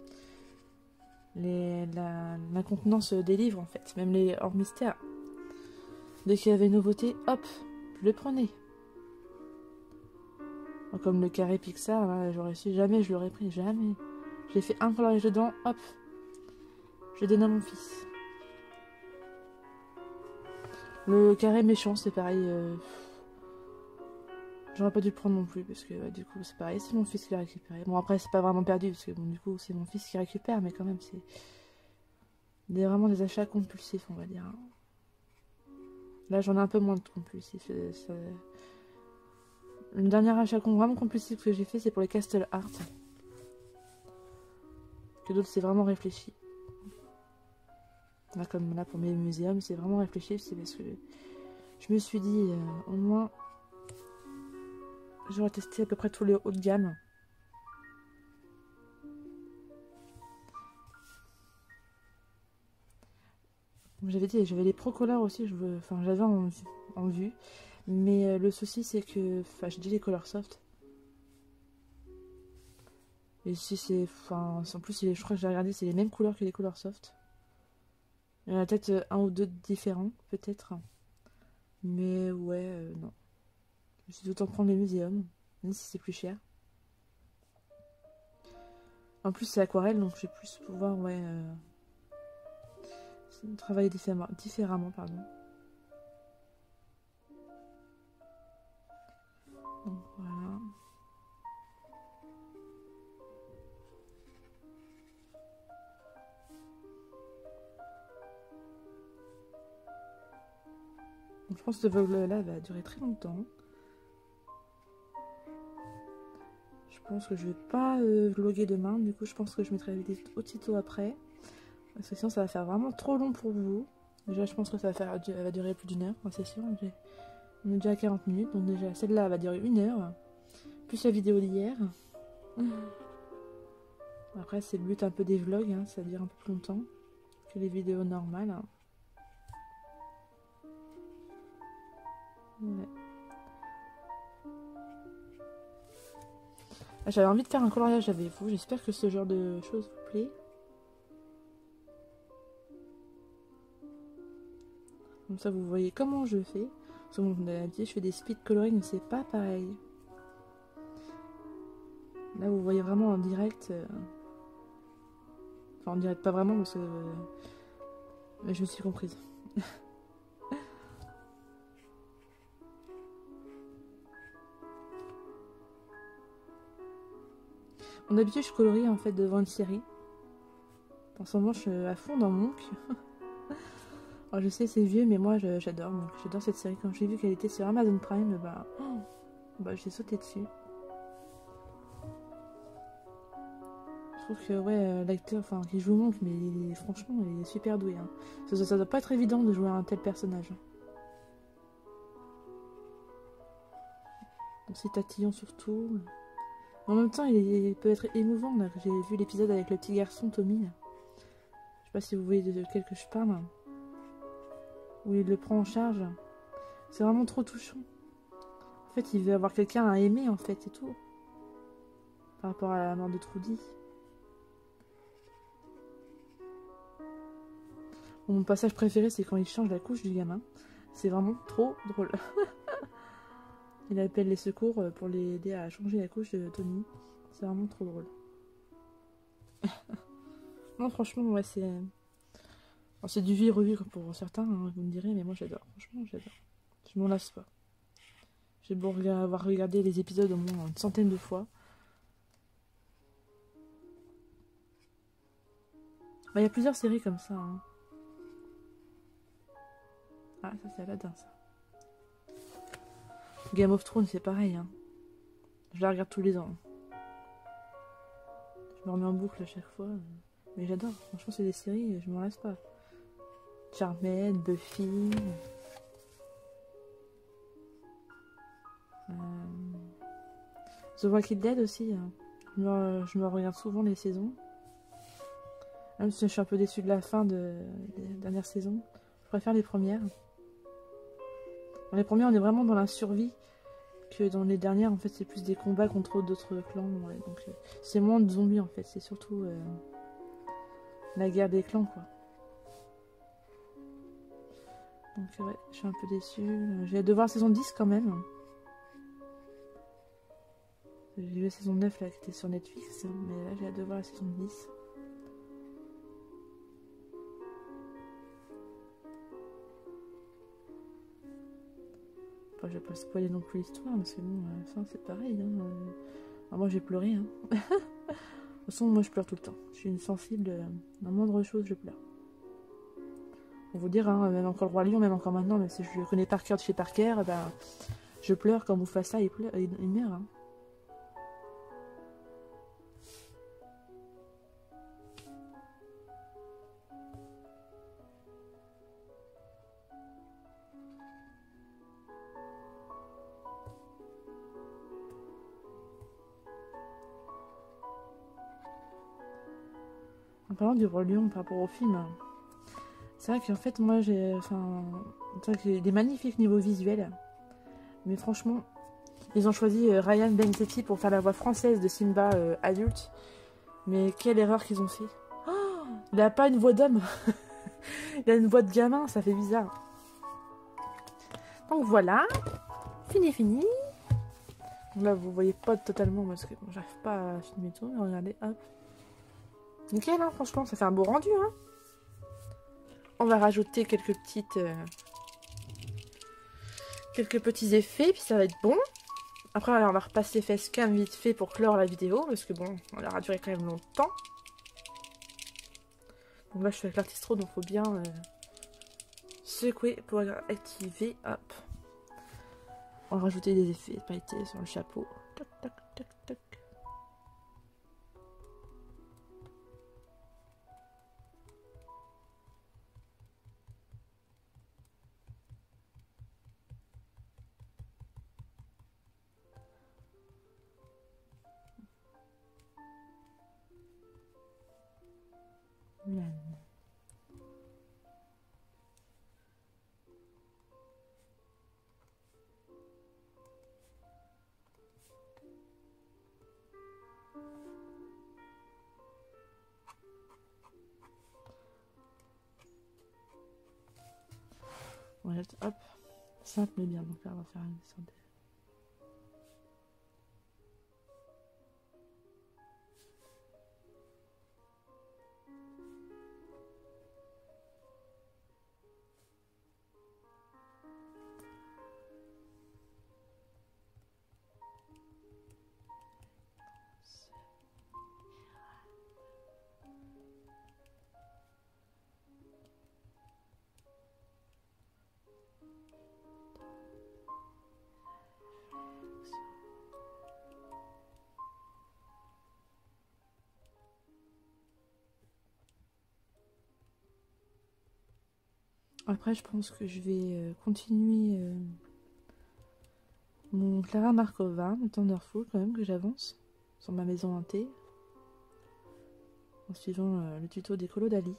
La contenance des livres, en fait. Même les hors mystères. Dès qu'il y avait une nouveauté, hop, je le prenais. Comme le carré Pixar, là, j'aurais su, jamais je l'aurais pris, jamais. Je l'ai fait un coloriage dedans, hop, je l'ai donné à mon fils. Le carré méchant, c'est pareil. J'aurais pas dû le prendre non plus, parce que du coup, c'est pareil, c'est mon fils qui l'a récupéré. Bon, après, c'est pas vraiment perdu, parce que bon, du coup, c'est mon fils qui récupère, mais quand même, c'est... Vraiment des achats compulsifs, on va dire. Là, j'en ai un peu moins de compulsifs. Le dernier achat vraiment compulsif que j'ai fait, c'est pour les Castle Art. Que d'autres, c'est vraiment réfléchi. Là, comme là, pour mes muséums, c'est vraiment réfléchi. C'est parce que je me suis dit, au moins, j'aurais testé à peu près tous les hauts de gamme. J'avais dit, j'avais les Procolor aussi, enfin, j'avais en vue. Mais le souci, c'est que, enfin, j'ai dit les Colorsoft. Et si c'est, enfin, en plus, je crois que j'ai regardé, c'est les mêmes couleurs que les Colorsoft. Il y en a peut-être un ou deux différents, peut-être. Mais ouais, non. Je suis autant prendre les muséums, même si c'est plus cher. En plus, c'est aquarelle, donc je vais plus pouvoir, ouais, travailler différemment, pardon. Donc voilà. Donc, je pense que ce vlog-là va durer très longtemps. Je pense que je vais pas vlogger demain. Du coup, je pense que je mettrai la vidéo aussitôt après. Parce que sinon, ça va faire vraiment trop long pour vous. Déjà, je pense que ça va durer plus d'1 heure. Enfin, c'est sûr. On est déjà à 40 minutes. Donc déjà, celle-là va durer 1 heure. Plus la vidéo d'hier. Après, c'est le but un peu des vlogs. Hein, ça dure un peu plus longtemps que les vidéos normales. Ouais. J'avais envie de faire un coloriage avec vous. J'espère que ce genre de choses vous plaît. Comme ça, vous voyez comment je fais. Parce que bon, je fais des speed coloring, c'est pas pareil. Là, vous voyez vraiment en direct. Enfin, en direct, pas vraiment, parce que... mais je me suis comprise. D'habitude, je colorie en fait devant une série. En ce moment, je suis à fond dans Monk. Alors, je sais, c'est vieux, mais moi, j'adore. J'adore cette série. Quand j'ai vu qu'elle était sur Amazon Prime, bah j'ai sauté dessus. Je trouve que, ouais, l'acteur, enfin, qui joue Monk, mais franchement, il est super doué. Hein. Ça doit pas être évident de jouer un tel personnage. C'est tatillon surtout. En même temps, il peut être émouvant. J'ai vu l'épisode avec le petit garçon Tommy. Je sais pas si vous voyez de quel que je parle. Où il le prend en charge. C'est vraiment trop touchant. En fait, il veut avoir quelqu'un à aimer, en fait, c'est tout. Par rapport à la mort de Trudy. Mon passage préféré, c'est quand il change la couche du gamin. C'est vraiment trop drôle. Il appelle les secours pour l'aider à changer la couche de Tony. C'est vraiment trop drôle. Non, franchement, ouais, c'est... Alors, c'est du vu et revu pour certains, hein, vous me direz, mais moi j'adore. Franchement, j'adore. Je m'en lasse pas. J'ai beau avoir regardé les épisodes au moins une centaine de fois. Bah, il y a plusieurs séries comme ça. Hein. Ah, ça c'est Aladdin, ça. Game of Thrones, c'est pareil. Hein. Je la regarde tous les ans. Je me remets en boucle à chaque fois. Mais j'adore. Franchement, c'est des séries, je m'en lasse pas. Charmed, Buffy. The Walking Dead aussi. Hein. Je me regarde souvent les saisons. Même si je suis un peu déçue de la fin des dernières saisons. Je préfère les premières. Dans les premières, on est vraiment dans la survie. Que dans les dernières, en fait, c'est plus des combats contre d'autres clans. Ouais. Donc, c'est moins de zombies, en fait. C'est surtout la guerre des clans, quoi. Donc, ouais, je suis un peu déçue. J'ai hâte de voir la saison 10 quand même. J'ai vu la saison 9 là, qui était sur Netflix. Mais là, j'ai hâte de voir la saison 10. Enfin, je vais pas spoiler non plus l'histoire, parce que bon, à la fin, c'est pareil. Hein. Alors, moi, j'ai pleuré. Hein. De toute façon, moi, je pleure tout le temps. Je suis une sensible. Dans la moindre chose, je pleure. On vous dire, hein, même encore le Roi Lion, même encore maintenant, même si je le connais par cœur de chez Parker, ben, je pleure quand Mufasa il meurt. Hein. En parlant du Roi Lion par rapport au film, c'est vrai qu'en fait, moi, c'est vrai qu'il est magnifique niveau visuel. Mais franchement, ils ont choisi Ryan Bensetti pour faire la voix française de Simba adulte. Mais quelle erreur qu'ils ont fait. Oh, il a pas une voix d'homme. Il a une voix de gamin, ça fait bizarre. Donc voilà, fini. Là, vous voyez pas totalement parce que bon, j'arrive pas à filmer tout. Mais regardez, hop. Nickel, hein, franchement, ça fait un beau rendu. Hein. On va rajouter quelques petits effets, puis ça va être bon. Après, on va repasser facecam vite fait pour clore la vidéo, parce que bon, elle aura duré quand même longtemps. Donc là, je suis avec l'artistro, donc il faut bien secouer pour activer. Hop. On va rajouter des effets pailletés sur le chapeau. Tac, tac, tac, tac. Voilà, hop. Simple mais bien. Donc là, on va faire une sorte de... Après, je pense que je vais continuer mon Clara Markova, mon Thunderful quand même, que j'avance sur ma maison hantée. En suivant le tuto d'Ecolo Dali.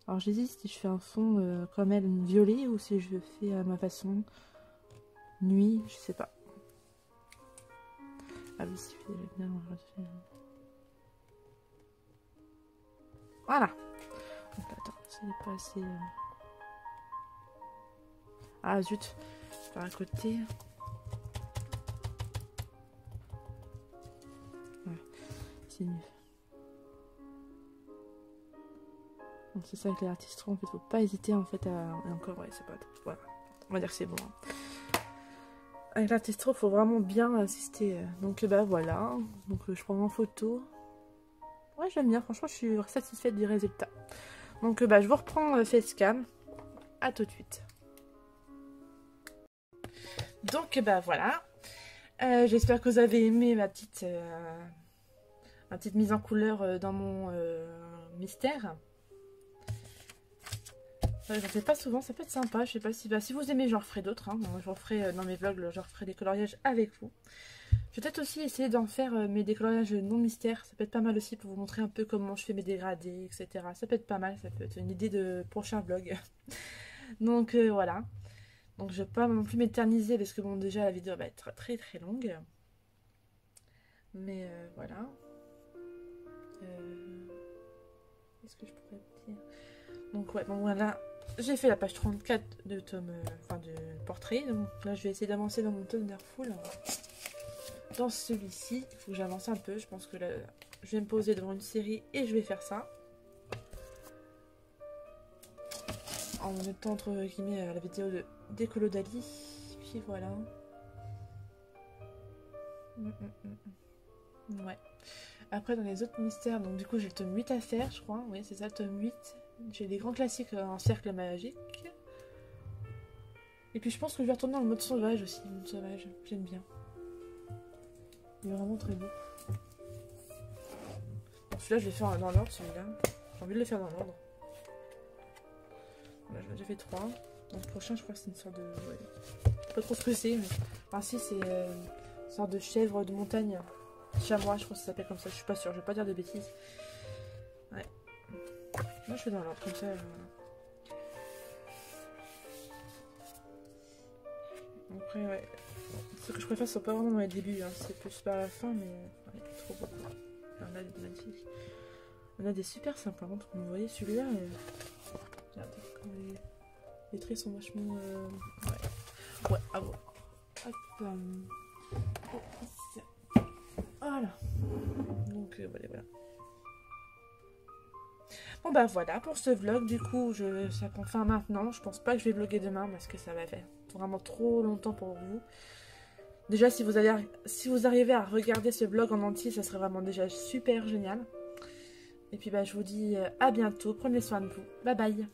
Alors j'hésite si je fais un fond comme elle, violet, ou si je le fais à ma façon, nuit, je sais pas. Ah oui, si je fais bien, voilà. Donc là, attends, c'est pas assez... Ah zut, par à côté. Ouais, c'est mieux. Donc c'est ça avec les artistes, en fait, faut pas hésiter en fait à... Et encore, ouais, c'est pas... Voilà, on va dire que c'est bon. Avec l'artistro, faut vraiment bien insister. Donc bah voilà, donc je prends en photo. Ouais, j'aime bien, franchement, je suis satisfaite du résultat. Donc bah je vous reprends facecam. À tout de suite. Donc bah voilà. J'espère que vous avez aimé ma petite mise en couleur dans mon mystère. J'en fais pas souvent, ça peut être sympa. Je sais pas si, si vous aimez, j'en referai d'autres. Hein. Moi, je referai dans mes vlogs, je referai des coloriages avec vous. Je vais peut-être aussi essayer d'en faire mes décoloriages non mystères. Ça peut être pas mal aussi pour vous montrer un peu comment je fais mes dégradés, etc. Ça peut être pas mal, ça peut être une idée de prochain vlog. Donc voilà. Donc je vais pas non plus m'éterniser parce que bon, déjà la vidéo va être très très longue. Mais voilà. Qu'est-ce que je pourrais dire? Donc ouais, bon voilà. J'ai fait la page 34 de tome, de portrait. Donc là, je vais essayer d'avancer dans mon Thunderful. Dans celui-ci, il faut que j'avance un peu. Je pense que là, je vais me poser devant une série et je vais faire ça. En mettant entre guillemets la vidéo d'Ecolo Dali. Puis voilà. Ouais. Après, dans les autres mystères, donc du coup, j'ai le tome 8 à faire, je crois. Oui, c'est ça, le tome 8. J'ai des grands classiques en cercle magique. Et puis, je pense que je vais retourner dans le mode sauvage aussi. Le mode sauvage, j'aime bien. Il est vraiment très beau. Bon, celui-là, je vais faire dans l'ordre, celui-là. J'ai envie de le faire dans l'ordre. Voilà, j'ai fait 3. Donc, le prochain, je crois que c'est une sorte de... Ouais. Je sais pas trop ce que c'est, mais... Enfin, si, c'est une sorte de chèvre de montagne. Chamois, je crois que ça s'appelle comme ça. Je suis pas sûre, je vais pas dire de bêtises. Ouais. Moi, je fais dans l'ordre, comme ça, voilà. Après, ouais. Ce que je préfère, c'est pas vraiment dans les débuts, hein. C'est plus par la fin, mais ouais, trop beau. Il y en a des magnifiques. Il y en a des super simples, par contre. Vous voyez, celui-là, regardez, les traits sont vachement. Ouais. Ouais, ah bon. Hop. Voilà. Donc, voilà. Bon, bah voilà pour ce vlog. Du coup, ça prend fin maintenant. Je pense pas que je vais vlogger demain parce que ça va faire vraiment trop longtemps pour vous. Déjà, si vous arrivez à regarder ce vlog en entier, ça serait vraiment déjà super génial. Et puis, bah, je vous dis à bientôt. Prenez soin de vous. Bye bye.